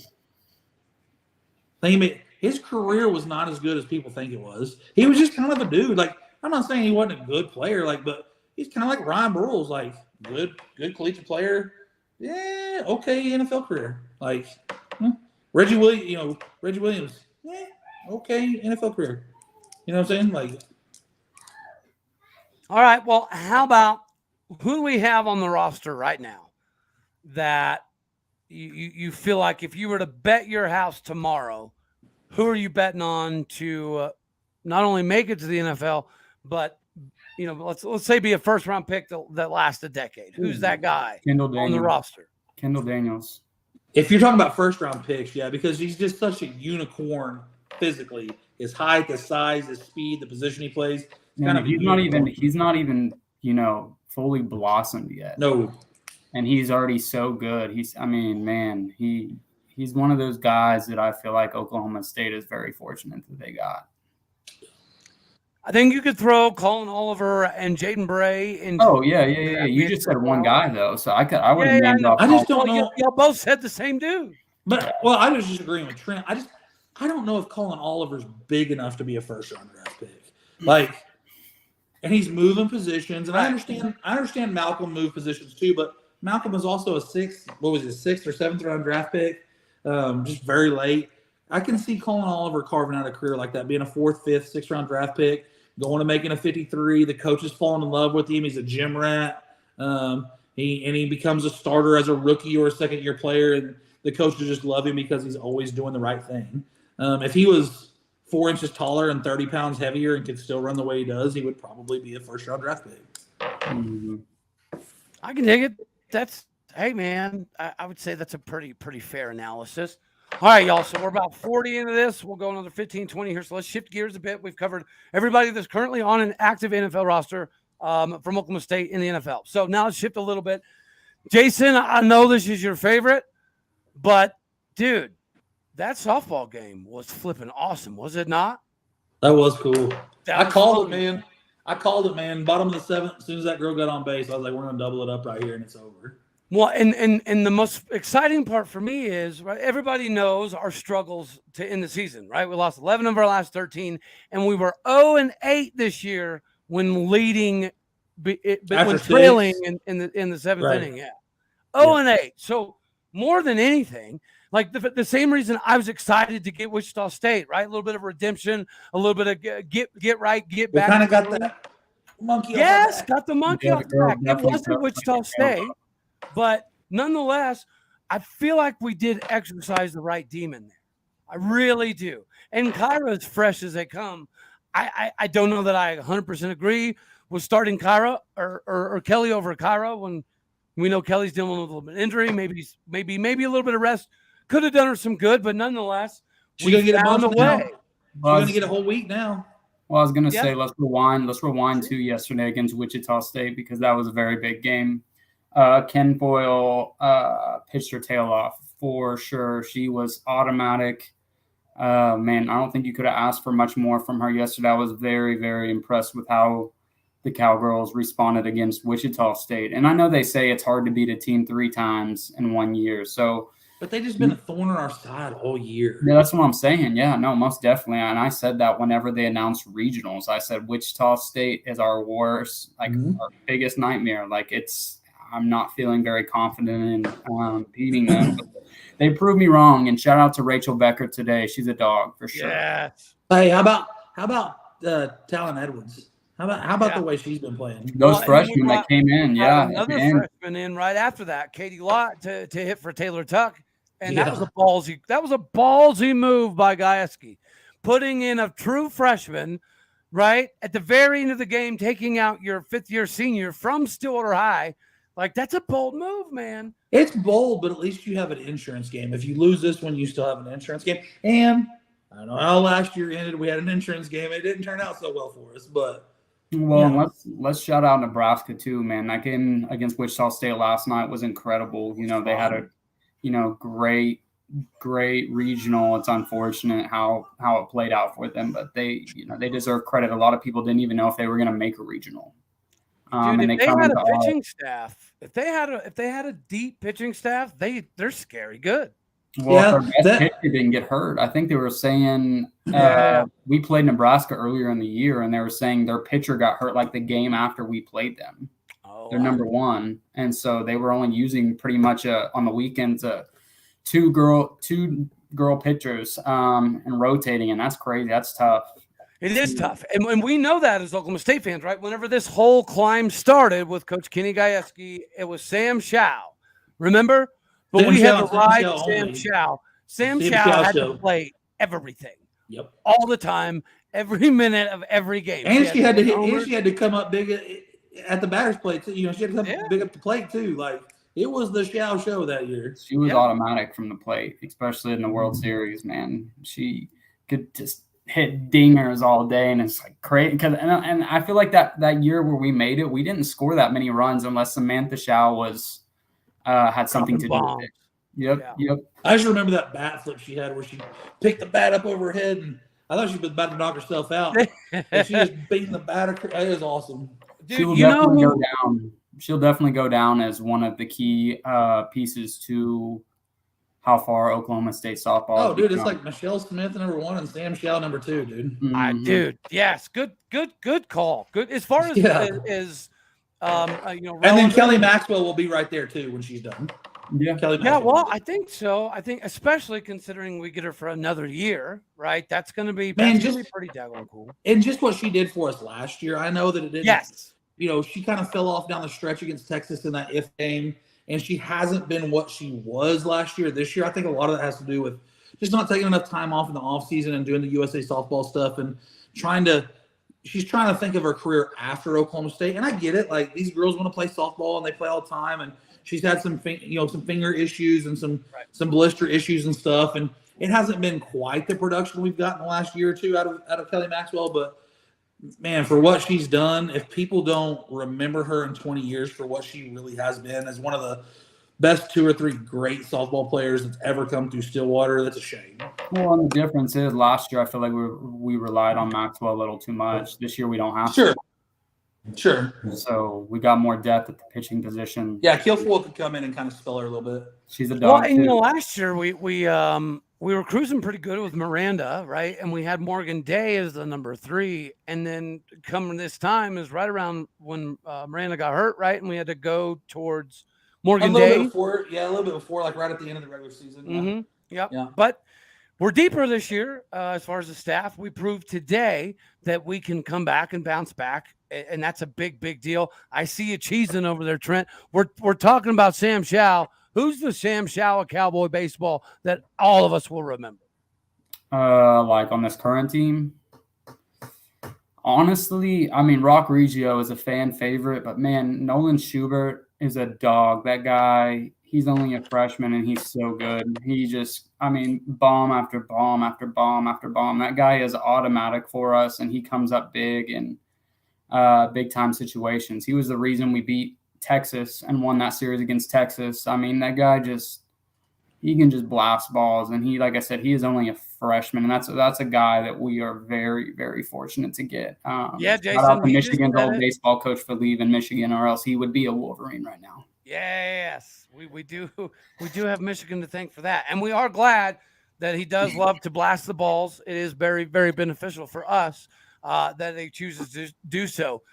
I think his career was not as good as people think it was. He was just kind of a dude. Like I'm not saying he wasn't a good player, but he's kind of like Ryan Broyles, like good collegiate player. Yeah, okay, NFL career. Like Reggie Williams, yeah, okay, NFL career. You know what I'm saying? Like, all right. Well, how about who do we have on the roster right now that you feel like if you were to bet your house tomorrow, who are you betting on to not only make it to the NFL, but let's say be a first round pick that lasts a decade? Who's that guy on the roster? Kendall Daniels. If you're talking about first round picks, yeah, because he's just such a unicorn physically. His height, his size, his speed, the position he plays. He's not even fully blossomed yet. No. And he's already so good. He's one of those guys that I feel like Oklahoma State is very fortunate that they got. I think you could throw Colin Oliver and Jaden Bray into. Oh yeah. You just said one guy though, so I would have named off. I just don't know. Y'all both said the same dude. But I was just agreeing with Trent. I don't know if Colin Oliver's big enough to be a first round draft pick. And he's moving positions, and I understand Malcolm moved positions too, but Malcolm was also a sixth or seventh round draft pick, just very late. I can see Colin Oliver carving out a career like that, being a fourth, fifth, sixth round draft pick, going to making a 53. The coach is falling in love with him. He's a gym rat. He becomes a starter as a rookie or a second-year player, and the coaches just love him because he's always doing the right thing. If he was 4 inches taller and 30 pounds heavier and could still run the way he does, he would probably be a first-round draft pick. I can dig it. Hey, man, I would say that's a pretty fair analysis. All right, y'all. So we're about 40 into this. We'll go another 15, 20 here. So let's shift gears a bit. We've covered everybody that's currently on an active NFL roster from Oklahoma State in the NFL. So now let's shift a little bit. Jason, I know this is your favorite, but, dude, that softball game was flipping awesome, was it not? That was cool. I called fun. it, man. Bottom of the seventh, as soon as that girl got on base, I was like, we're going to double it up right here, and it's over. Well, and the most exciting part for me is, right, everybody knows our struggles to end the season, right? We lost 11 of our last 13, and we were 0-8 this year when leading, when trailing in the seventh inning. Yeah, 0-8. So more than anything, like the same reason I was excited to get Wichita State, right? A little bit of redemption, a little bit of get right, get back. We kind of got that monkey. Yes, got the monkey off the back. It wasn't Wichita State. But nonetheless, I feel like we did exercise the right demon there. I really do. And Kyra is fresh as they come. I don't know that I 100% agree with starting Kyra or Kelly over Kyra when we know Kelly's dealing with a little bit of injury, maybe a little bit of rest. Could have done her some good, but nonetheless, she's going to get found a way. She's going to get a whole week now. Well, I was going to say, let's rewind to yesterday against Wichita State because that was a very big game. Ken Boyle pitched her tail off for sure. She was automatic. Man, I don't think you could have asked for much more from her yesterday. I was very, very impressed with how the Cowgirls responded against Wichita State. And I know they say it's hard to beat a team 3 times in 1 year. But they've just been a thorn in our side all year. Yeah, that's what I'm saying. Yeah, no, most definitely. And I said that whenever they announced regionals. I said Wichita State is our worst, our biggest nightmare. I'm not feeling very confident in beating them. They proved me wrong, and shout out to Rachel Becker today. She's a dog for sure. Yes. Hey, how about Talon Edwards? How about the way she's been playing? Those freshmen that came in, another freshman in right after that, Katie Lott to hit for Taylor Tuck, and that was a ballsy move by Gajewski, putting in a true freshman right at the very end of the game, taking out your 5th-year senior from Stillwater High. Like, that's a bold move, man. It's bold, but at least you have an insurance game. If you lose this one, you still have an insurance game. And I don't know how last year ended. We had an insurance game. It didn't turn out so well for us, but let's shout out Nebraska too, man. That game against Wichita State last night was incredible. They had a great regional. It's unfortunate how it played out for them, but they deserve credit. A lot of people didn't even know if they were going to make a regional. Dude, if they had a pitching staff, if they had a deep pitching staff, they're scary good. Well, their best pitcher didn't get hurt. I think they were saying we played Nebraska earlier in the year, and they were saying their pitcher got hurt like the game after we played them. They're number 1, and so they were only using pretty much on the weekends two girl pitchers and rotating, and that's crazy. That's tough. It is tough. And we know that as Oklahoma State fans, right? Whenever this whole climb started with Coach Kenny Gajewski, it was Sam Chow. Remember? But we had to ride Sam Chow. Sam Chow had to play everything. Yep. All the time, every minute of every game. And she had to hit. And she had to come up big at the batter's plate too. She had to come big up the plate too. Like, it was the Chow show that year. She was automatic from the plate, especially in the World Series, man. She could just hit dingers all day, and it's like crazy. And I feel like that year where we made it, we didn't score that many runs unless Samantha Chow had something to do with it. Yep. I just remember that bat flip she had where she picked the bat up over her head, and I thought she was about to knock herself out. And she just beating the bat. It was awesome. Dude, she'll definitely go down as one of the key pieces to how far Oklahoma State softball. Oh, dude, it's like Michelle Smith number 1 and Sam Chow number 2, dude. Mm-hmm. Dude, yes, good call. Good as far as and then Kelly Maxwell will be right there too when she's done. Yeah. Kelly Yeah, Maxwell. well, I think so. I think especially considering we get her for another year, right? That's going to be Man, pretty daggone cool. And just what she did for us last year, I know that it didn't. Yes. She kind of fell off down the stretch against Texas in that if game, and she hasn't been what she was last year. This year, I think a lot of that has to do with just not taking enough time off in the offseason and doing the USA softball stuff and she's trying to think of her career after Oklahoma State. And I get it. Like, these girls want to play softball and they play all the time. And she's had some finger issues and some blister issues and stuff. And it hasn't been quite the production we've gotten the last year or two out of Kelly Maxwell. But, man, for what she's done, if people don't remember her in 20 years for what she really has been as one of the best 2 or 3 great softball players that's ever come through Stillwater, that's a shame. Well, and the difference is last year I feel like we relied on Maxwell a little too much. This year we don't have Sure. to. Sure. So we got more depth at the pitching position. Yeah, Kilfoyle could come in and kind of spell her a little bit. She's a Well, dog. and too. last year we were cruising pretty good with Miranda, right? And we had Morgan Day as the number 3, and then coming this time is right around when Miranda got hurt, right? And we had to go towards Morgan a little Day. bit before, like right at the end of the regular season. Yeah. Mm-hmm. Yep. Yeah. But we're deeper this year as far as the staff. We proved today that we can come back and bounce back, and that's a big deal. I see you cheesing over there, Trent. We're talking about Sam Shaw. Who's the Sam Shaw of Cowboy baseball that all of us will remember? Like on this current team? Honestly, I mean, Rock Reggio is a fan favorite, but man, Nolan Schubert is a dog. That guy, he's only a freshman and he's so good. He just, I mean, bomb after bomb after bomb after bomb. That guy is automatic for us, and he comes up big in big time situations. He was the reason we beat Texas and won that series against Texas. I mean, that guy he can just blast balls, and he, like I said, he is only a freshman, and that's a guy that we are very, very fortunate to get. Yeah, Jason, shout out to you just Michigan's said old it. baseball coach for leaving Michigan, or else he would be a Wolverine right now. Yes, we do have Michigan to thank for that, and we are glad that he does love to blast the balls. It is very, very beneficial for us that he chooses to do so.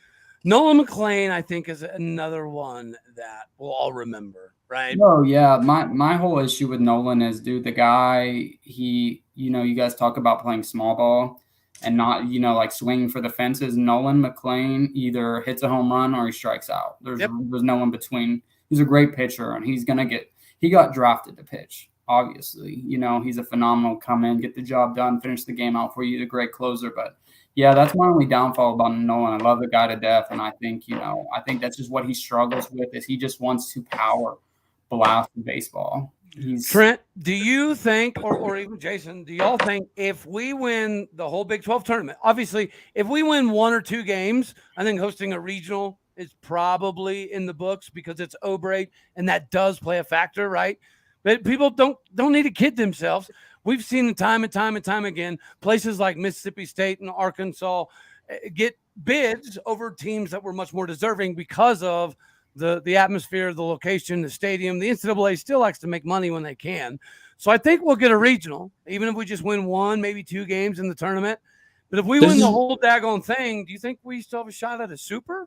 Nolan McLean, I think, is another one that we'll all remember, right? Oh, yeah. My whole issue with Nolan is, dude, the guy, you guys talk about playing small ball and not, like swinging for the fences. Nolan McLean either hits a home run or he strikes out. There's no in between. He's a great pitcher, and he got drafted to pitch, obviously. He's a phenomenal come in, get the job done, finish the game out for you. He's a great closer, but yeah, that's my only downfall about Nolan. I love the guy to death, and I think that's just what he struggles with, is he just wants to power blast the baseball. Trent, do you think, or even Jason, do y'all think if we win the whole Big 12 tournament, obviously if we win 1 or 2 games, I think hosting a regional is probably in the books because it's Obrate, and that does play a factor, right? But people don't need to kid themselves. We've seen it time and time again. Places like Mississippi State and Arkansas get bids over teams that were much more deserving because of the atmosphere, the location, the stadium. The NCAA still likes to make money when they can. So I think we'll get a regional, even if we just win 1, maybe 2 games in the tournament. But if we win the whole daggone thing, do you think we still have a shot at a super?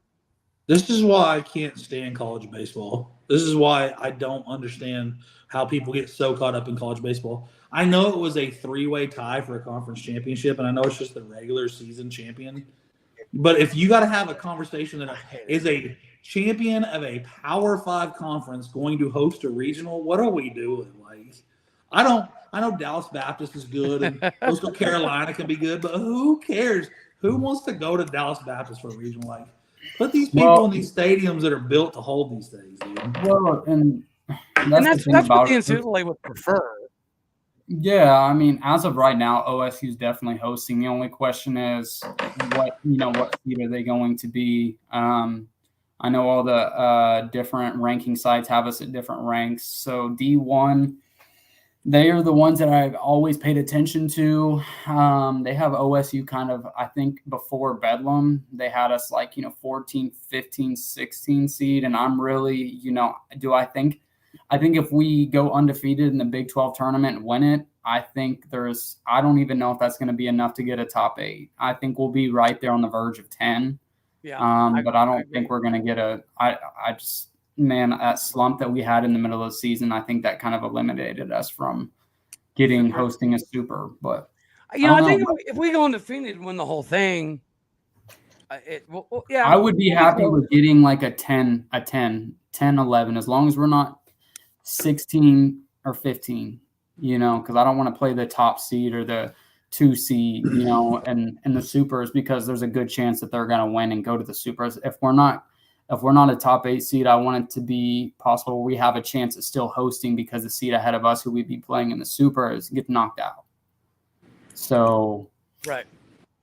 This is why I can't stand college baseball. This is why I don't understand how people get so caught up in college baseball. I know it was a 3-way tie for a conference championship, and I know it's just the regular season champion. But if you got to have a conversation that is a champion of a Power 5 conference going to host a regional, what are we doing? Like, I know Dallas Baptist is good and Coastal Carolina can be good, but who cares? Who wants to go to Dallas Baptist for a regional? Like, put these people in these stadiums that are built to hold these things, dude. Well, and that's what the NCAA would prefer. Yeah, I mean, as of right now, OSU is definitely hosting. The only question is what seed are they going to be? I know all the different ranking sites have us at different ranks. So D1, they are the ones that I've always paid attention to. They have OSU kind of, I think before Bedlam, they had us like, 14, 15, 16 seed. And I'm really, I think if we go undefeated in the Big 12 tournament and win it, I don't even know if that's going to be enough to get a top 8. I think we'll be right there on the verge of 10. Yeah. But I don't think we're going to get man, that slump that we had in the middle of the season, I think that kind of eliminated us from hosting a super. But I think if we go undefeated and win the whole thing, I would be happy with getting like a 10, 11, as long as we're not 16 or 15, because I don't want to play the top seed or the 2 seed, and the supers, because there's a good chance that they're going to win and go to the supers. If we're not a top 8 seed, I want it to be possible we have a chance at still hosting, because the seed ahead of us who we'd be playing in the supers gets knocked out. So, right.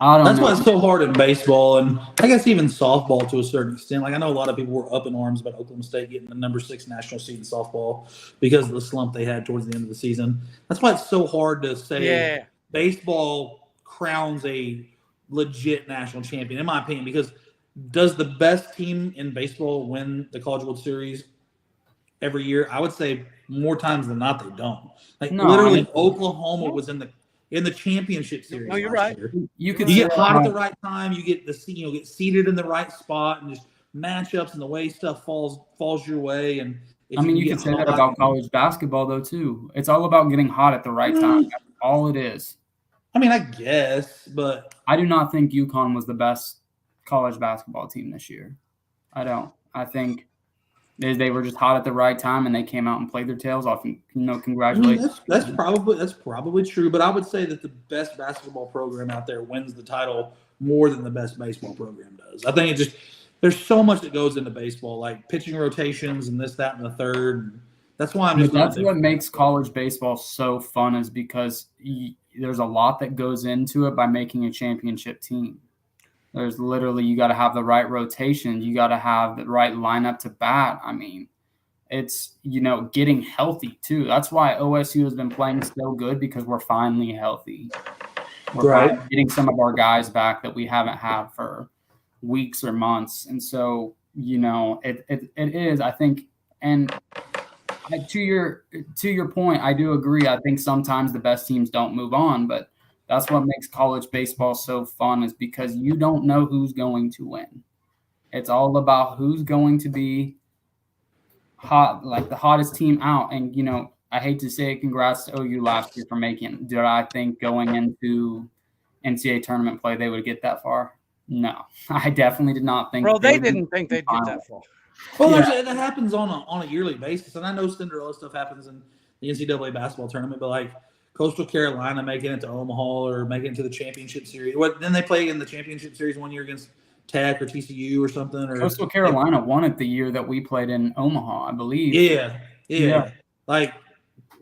That's why it's so hard in baseball, and I guess even softball to a certain extent. Like, I know a lot of people were up in arms about Oklahoma State getting the number 6 national seed in softball because of the slump they had towards the end of the season. That's why it's so hard to say baseball crowns a legit national champion, in my opinion, because does the best team in baseball win the College World Series every year? I would say more times than not they don't. Literally, Oklahoma was in the championship series. No, you're right. You get hot at the right time. You get get seated in the right spot, and just matchups and the way stuff falls your way. And you can say that about college basketball though too. It's all about getting hot at the right time. That's all it is. I guess, but I do not think UConn was the best college basketball team this year. I don't. I think they were just hot at the right time, and they came out and played their tails off. And congratulations. That's probably true. But I would say that the best basketball program out there wins the title more than the best baseball program does. I think there's so much that goes into baseball, like pitching rotations and this, that, and the third. That's why that's what makes college baseball so fun, is because there's a lot that goes into it by making a championship team. There's literally, you got to have the right rotation. You got to have the right lineup to bat. It's, getting healthy too. That's why OSU has been playing so good, because we're finally healthy. We're getting some of our guys back that we haven't had for weeks or months. And so, it is, I think, and to your point, I do agree. I think sometimes the best teams don't move on, but that's what makes college baseball so fun, is because you don't know who's going to win. It's all about who's going to be hot, like the hottest team out. And, I hate to say it, congrats to OU last year for making. Did I think going into NCAA tournament play they would get that far? No, I definitely did not think. Bro, they didn't think they'd get that far. Well, that happens on a yearly basis. And I know Cinderella stuff happens in the NCAA basketball tournament, but like Coastal Carolina making it to Omaha or making it to the championship series. Then they play in the championship series one year against Tech or TCU or something. Or Coastal Carolina won it the year that we played in Omaha, I believe. Yeah. Like,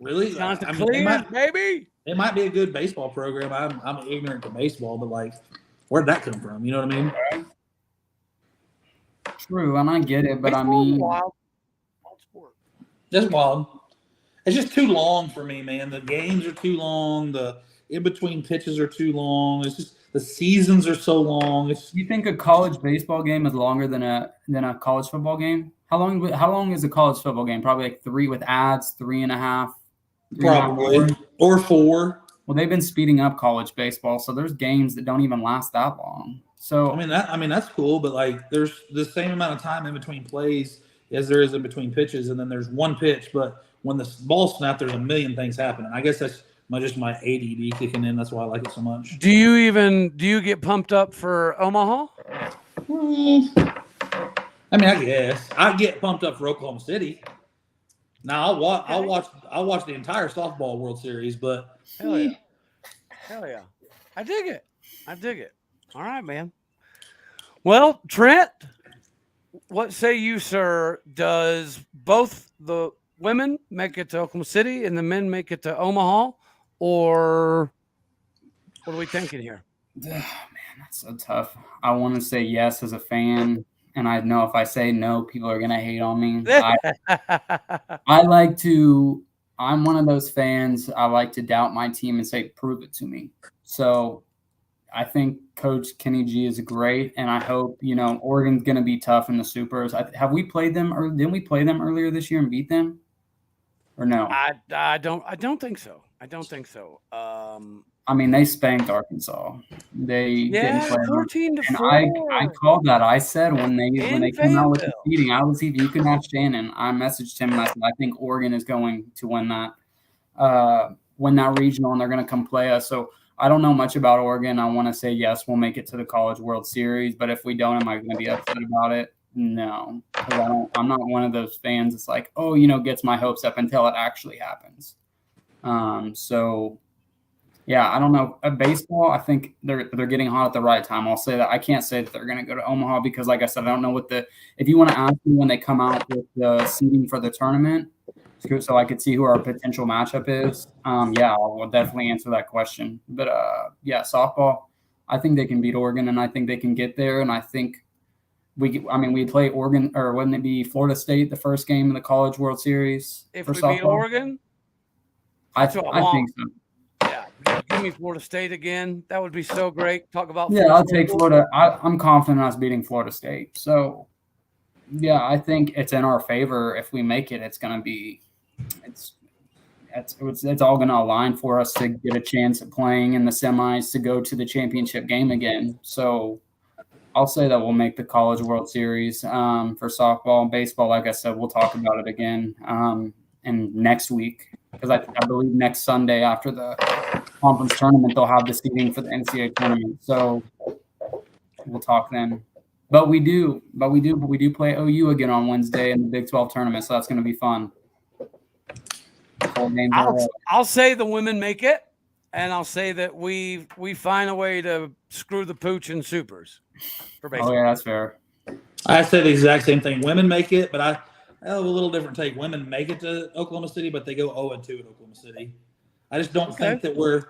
really? Baby. It might be a good baseball program. I'm ignorant to baseball, but like, where'd that come from? You know what I mean? True, and I get it, but wild sport. Just wild. It's just too long for me, man. The games are too long. The in-between pitches are too long. It's just the seasons are so long. You think a college baseball game is longer than a college football game? How long is a college football game? Probably like 3 with ads, 3.5. Probably. Or 4. Well, they've been speeding up college baseball, so there's games that don't even last that long. So that's cool, but like there's the same amount of time in between plays as there is in between pitches, and then there's one pitch, but when the ball snapped, there's a million things happening. I guess that's just my ADD kicking in. That's why I like it so much. Do you get pumped up for Omaha? I guess I get pumped up for Oklahoma City. Now I'll watch the entire softball World Series, but hell yeah, I dig it. All right, man. Well, Trent, what say you, sir? Does both the women make it to Oklahoma City and the men make it to Omaha, or what are we thinking here? Man, that's so tough. I want to say yes as a fan, and I know if I say no, people are gonna hate on me. I'm one of those fans. I like to doubt my team and say, prove it to me. So I think Coach Kenny G is great, and I hope, Oregon's going to be tough in the Supers. Have we played them, or didn't we play them earlier this year and beat them? Or no? I don't think so. I mean, they spanked Arkansas. They didn't play them. 14-4. I called that. I said when they came out with the Fayetteville. seeding, you can ask Shannon. I messaged him and I said I think Oregon is going to win that regional, and they're going to come play us. So I don't know much about Oregon. I want to say yes, we'll make it to the College World Series, but if we don't, am I going to be upset about it? No, because I'm not one of those fans that's like, oh, gets my hopes up until it actually happens. So. Yeah, I don't know. Baseball, I think they're getting hot at the right time. I'll say that. I can't say that they're going to go to Omaha because, like I said, I don't know if you want to ask me when they come out with the seeding for the tournament, so I could see who our potential matchup is. Yeah, I'll definitely answer that question. But yeah, softball, I think they can beat Oregon, and I think they can get there. And I think we play Oregon, or wouldn't it be Florida State the first game in the College World Series If for we softball? beat Oregon, I that's what I think so. yeah, give me Florida State again. That would be so great. Talk about Yeah, I'll take Florida. I'm confident in us beating Florida State. So, yeah, I think it's in our favor. If we make it, it's going to be it's all going to align for us to get a chance at playing in the semis to go to the championship game again. So, I'll say that we'll make the College World Series for softball and baseball. Like I said, we'll talk about it again and next week, because I believe next Sunday after the conference tournament, they'll have the seeding for the NCAA tournament. So we'll talk then. But we do play OU again on Wednesday in the Big 12 tournament, so that's going to be fun. I'll say the women make it, and I'll say that we find a way to screw the pooch in supers for baseball. Oh yeah, that's fair. I said the exact same thing. Women make it, but I have a little different take. Women make it to Oklahoma City, but they go 0-2 at Oklahoma City. I just don't think that we're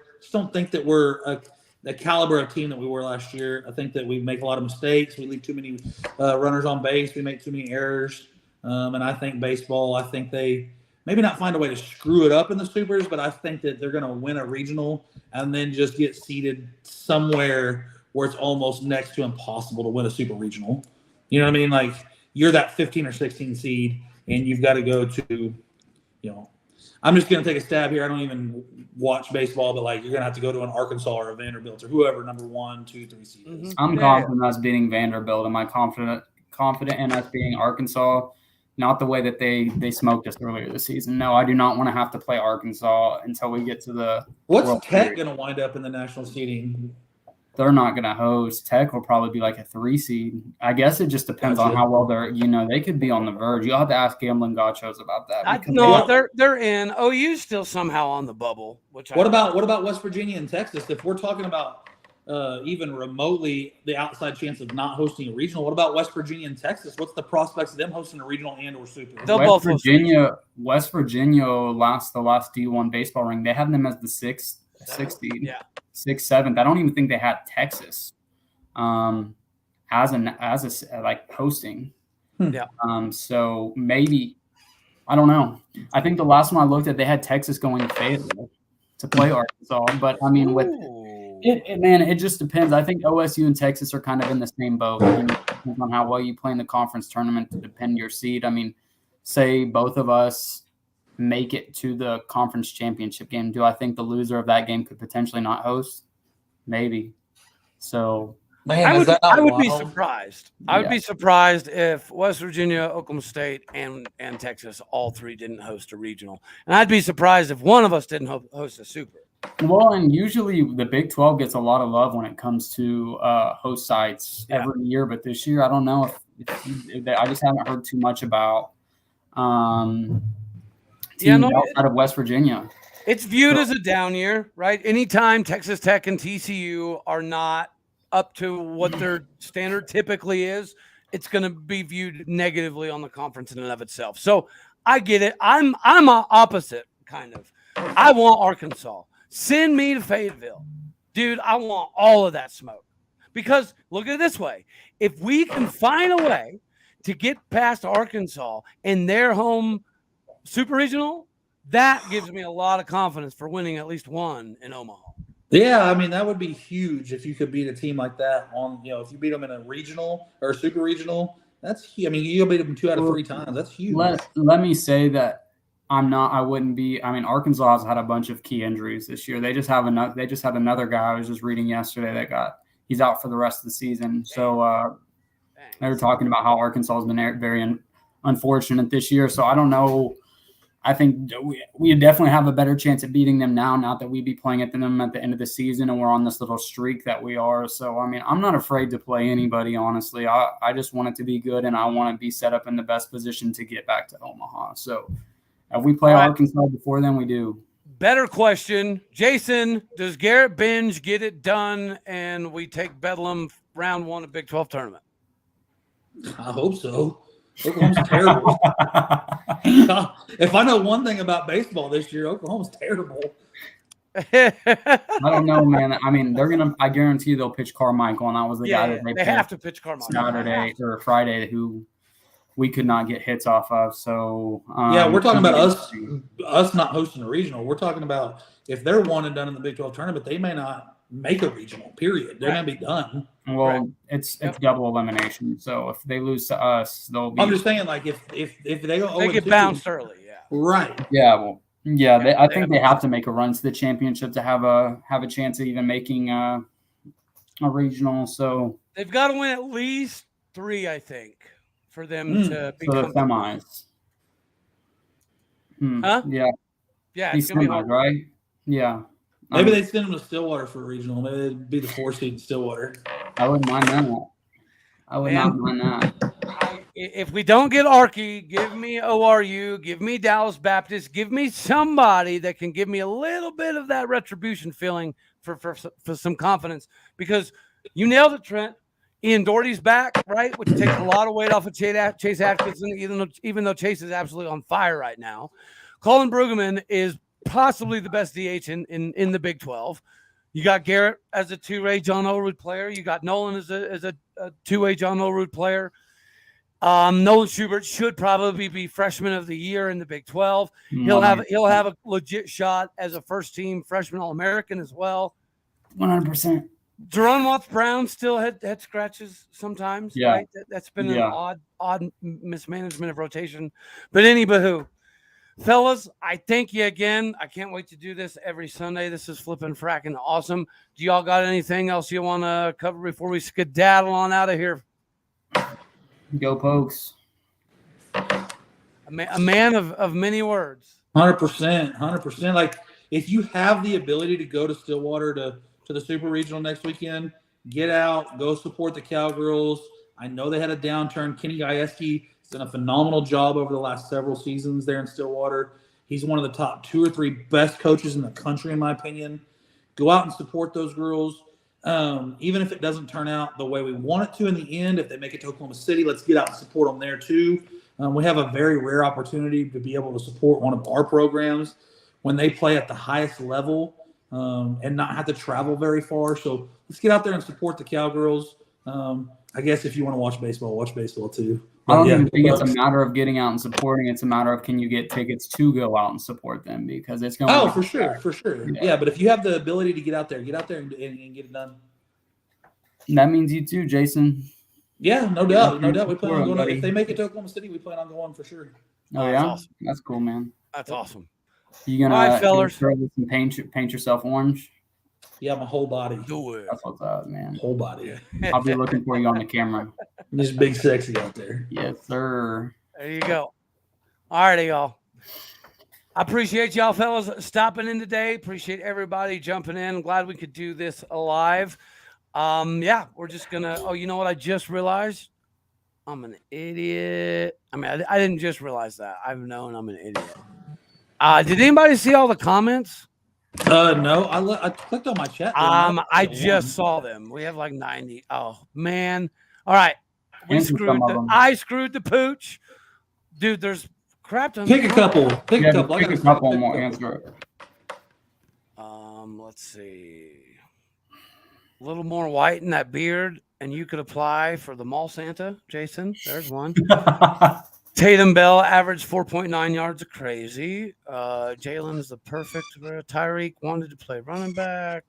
the caliber of team that we were last year. I think that we make a lot of mistakes. We leave too many runners on base. We make too many errors. And I think baseball, they maybe not find a way to screw it up in the supers, but I think that they're going to win a regional and then just get seeded somewhere where it's almost next to impossible to win a super regional. You know what I mean? Like, you're that 15 or 16 seed, and you've got to go to, I'm just going to take a stab here. I don't even watch baseball, but you're going to have to go to an Arkansas or a Vanderbilt or whoever number 1, 2, 3 seed is. I'm confident in us beating Vanderbilt. Am I confident in us beating Arkansas? Not the way that they smoked us earlier this season. No, I do not want to have to play Arkansas until we get to the What's World Tech Series. going to wind up in the national seeding? They're not going to host. Tech will probably be like a 3 seed. I guess it just depends on how well they're. They could be on the verge. You'll have to ask Gambling Gauchos about that. No, they're in. OU's still somehow on the bubble. What about West Virginia and Texas? If we're talking about even remotely the outside chance of not hosting a regional, what about West Virginia and Texas? What's the prospects of them hosting a regional and or super? West Virginia lost the last D1 baseball ring. They have them as the 6th seed. Yeah. 6th, 7th. I don't even think they had Texas as a hosting. Yeah. So maybe, I don't know. I think the last one I looked at, they had Texas going to Fayetteville to play Arkansas. But I mean, with it just depends. I think OSU and Texas are kind of in the same boat. It depends on how well you play in the conference tournament to depend your seed. I mean, say both of us make it to the conference championship game. Do I think the loser of that game could potentially not host? Maybe. So I would be surprised. I would be surprised if West Virginia, Oklahoma State, and Texas, all three didn't host a regional. And I'd be surprised if one of us didn't host a super. Well, and usually the Big 12 gets a lot of love when it comes to host sites every year. But this year, I don't know if I just haven't heard too much about teams outside of West Virginia. It's viewed as a down year, right? Anytime Texas Tech and TCU are not up to what their standard typically is, it's going to be viewed negatively on the conference in and of itself. So I get it. I'm opposite, kind of. I want Arkansas. Send me to Fayetteville. Dude, I want all of that smoke. Because look at it this way. If we can find a way to get past Arkansas in their home super regional, that gives me a lot of confidence for winning at least one in Omaha. Yeah, I mean, that would be huge if you could beat a team like that if you beat them in a regional or a super regional. That's huge. I mean, you'll beat them 2 out of 3 times. That's huge. Let me say that I wouldn't be. I mean, Arkansas has had a bunch of key injuries this year. They just had another guy I was just reading yesterday he's out for the rest of the season. So they were talking about how Arkansas has been very unfortunate this year. So I don't know. I think we definitely have a better chance of beating them now that we'd be playing at them at the end of the season, and we're on this little streak that we are. So, I mean, I'm not afraid to play anybody, honestly. I just want it to be good, and I want to be set up in the best position to get back to Omaha. So if we play Arkansas before then, we do. Better question. Jason, does Garrett Binge get it done and we take Bedlam round 1 of Big 12 tournament? I hope so. Oklahoma's terrible. If I know one thing about baseball this year, Oklahoma's terrible. I don't know, man. I mean, I guarantee you they'll pitch Carmichael, and that was the guy that they have to pitch Carmichael Saturday or Friday, who we could not get hits off of. So we're talking about us not hosting a regional. We're talking about if they're one and done in the Big 12 tournament, they may not make a regional. Period. They're going to be done. Well, it's double elimination. So if they lose to us, they'll be. I'm just saying, like if they go, they get bounced early. Yeah. Right. Yeah. Well. Yeah. I think they have to make a run to the championship to have a chance of even making a regional. So they've got to win at least 3, I think, for them to become the semis. Huh? Yeah. Yeah. It's gonna be hard, right? Yeah. Maybe they'd send them to Stillwater for a regional. Maybe they'd be the 4 seed in Stillwater. I wouldn't mind that. I would not mind that. If we don't get Arky, give me ORU, give me Dallas Baptist, give me somebody that can give me a little bit of that retribution feeling for some confidence. Because you nailed it, Trent. Ian Doherty's back, right, which takes a lot of weight off of Chase Atkinson, even though Chase is absolutely on fire right now. Colin Brueggemann is possibly the best DH in the Big 12. You got Garrett as a two-way John Olerud player. You got Nolan as a two-way John Olerud player. Nolan Schubert should probably be freshman of the year in the Big 12. He'll have a legit shot as a first-team freshman All-American as well. 100%. Jerron Watts-Brown still head scratches sometimes. Yeah. Right? That's been an odd mismanagement of rotation. But anywho, fellas, I thank you again. I can't wait to do this every Sunday. This is flipping fracking awesome. Do y'all got anything else you want to cover before we skedaddle on out of here? Go Pokes. A man of many words. 100%. Like, if you have the ability to go to Stillwater to the Super Regional next weekend, get out, go support the Cowgirls. I know they had a downturn. Kenny Gajewski has done a phenomenal job over the last several seasons there in Stillwater. He's one of the top 2 or 3 best coaches in the country, in my opinion. Go out and support those girls. Even if it doesn't turn out the way we want it to in the end, if they make it to Oklahoma City, let's get out and support them there too. We have a very rare opportunity to be able to support one of our programs when they play at the highest level and not have to travel very far. So let's get out there and support the Cowgirls. I guess if you want to watch baseball too. I don't even think it's a matter of getting out and supporting. It's a matter of can you get tickets to go out and support them, because it's going. Oh, for sure. Yeah, but if you have the ability to get out there and get it done. That means you too, Jason. Yeah, no doubt. We plan on going. If they make it to Oklahoma City, we plan on going for sure. Oh yeah, awesome. That's cool, man. That's awesome. You gonna, all right, fellas, paint yourself orange? Yeah, my whole body. Do it. That's what's up, man. Whole body. I'll be looking for you on the camera. Just big sexy out there. Yes, sir. There you go. All righty, y'all. I appreciate y'all fellas stopping in today. Appreciate everybody jumping in. I'm glad we could do this live. We're just gonna. Oh, you know what? I just realized I'm an idiot. I mean, I didn't just realize that. I've known I'm an idiot. Did anybody see all the comments? No. I clicked on my chat. I just saw them. We have like 90. Oh man. All right. I screwed the pooch. Dude, there's crap ton. Pick a couple. Pick a couple and we'll answer it. Let's see. A little more white in that beard, and you could apply for the Mall Santa, Jason. There's one. Tatum Bell averaged 4.9 yards of crazy. Jalen's the perfect. Tyreek wanted to play running back.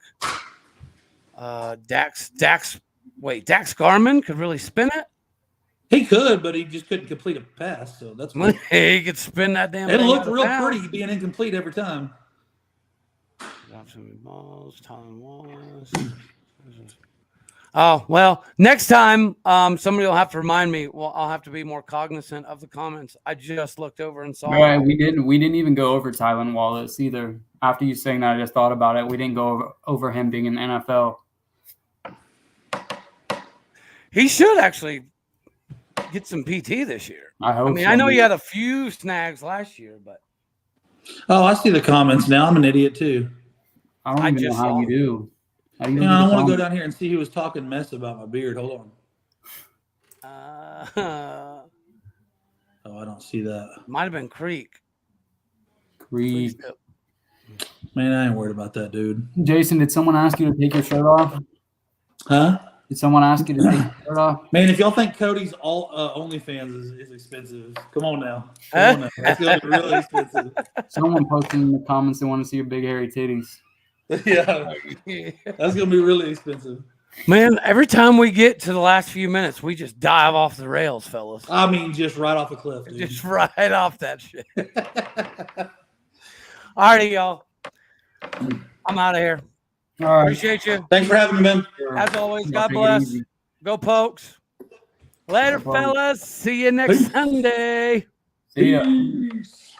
Dax Garman could really spin it. He could, but he just couldn't complete a pass. So that's cool. He could spin that damn. It thing looked out of real bounds. pretty being incomplete every time. Drop some balls, Tylan Wallace. Oh, well, next time somebody will have to remind me. Well, I'll have to be more cognizant of the comments. I just looked over and saw. All right, we didn't even go over Tylan Wallace either. After you saying that, I just thought about it. We didn't go over him being in the NFL. He should actually get some PT this year. I hope. I mean, so. I know he had a few snags last year, but Oh, I see the comments now. I'm an idiot too. I don't I even know just how saw you it. do. How do you You know, do I the want to go comments? down here and see who was talking mess about my beard. Hold on. Oh, I don't see that. Might have been Creek. Creek. Man, I ain't worried about that, dude. Jason, did someone ask you to take your shirt off? Huh? Did someone ask you to take your shirt off? Man, if y'all think Cody's OnlyFans is expensive, come on now. Come on now. That's gonna be really expensive. Someone posted in the comments they want to see your big hairy titties. Yeah, that's gonna be really expensive. Man, every time we get to the last few minutes, we just dive off the rails, fellas. I mean, just right off a cliff, dude. Just right off that shit. All righty, y'all. I'm out of here. All right. Appreciate you. Thanks for having me, man. As always, Y'all God take it bless. easy. Go Pokes. Later, No problem. fellas. See you next Peace. Sunday. See ya. Peace.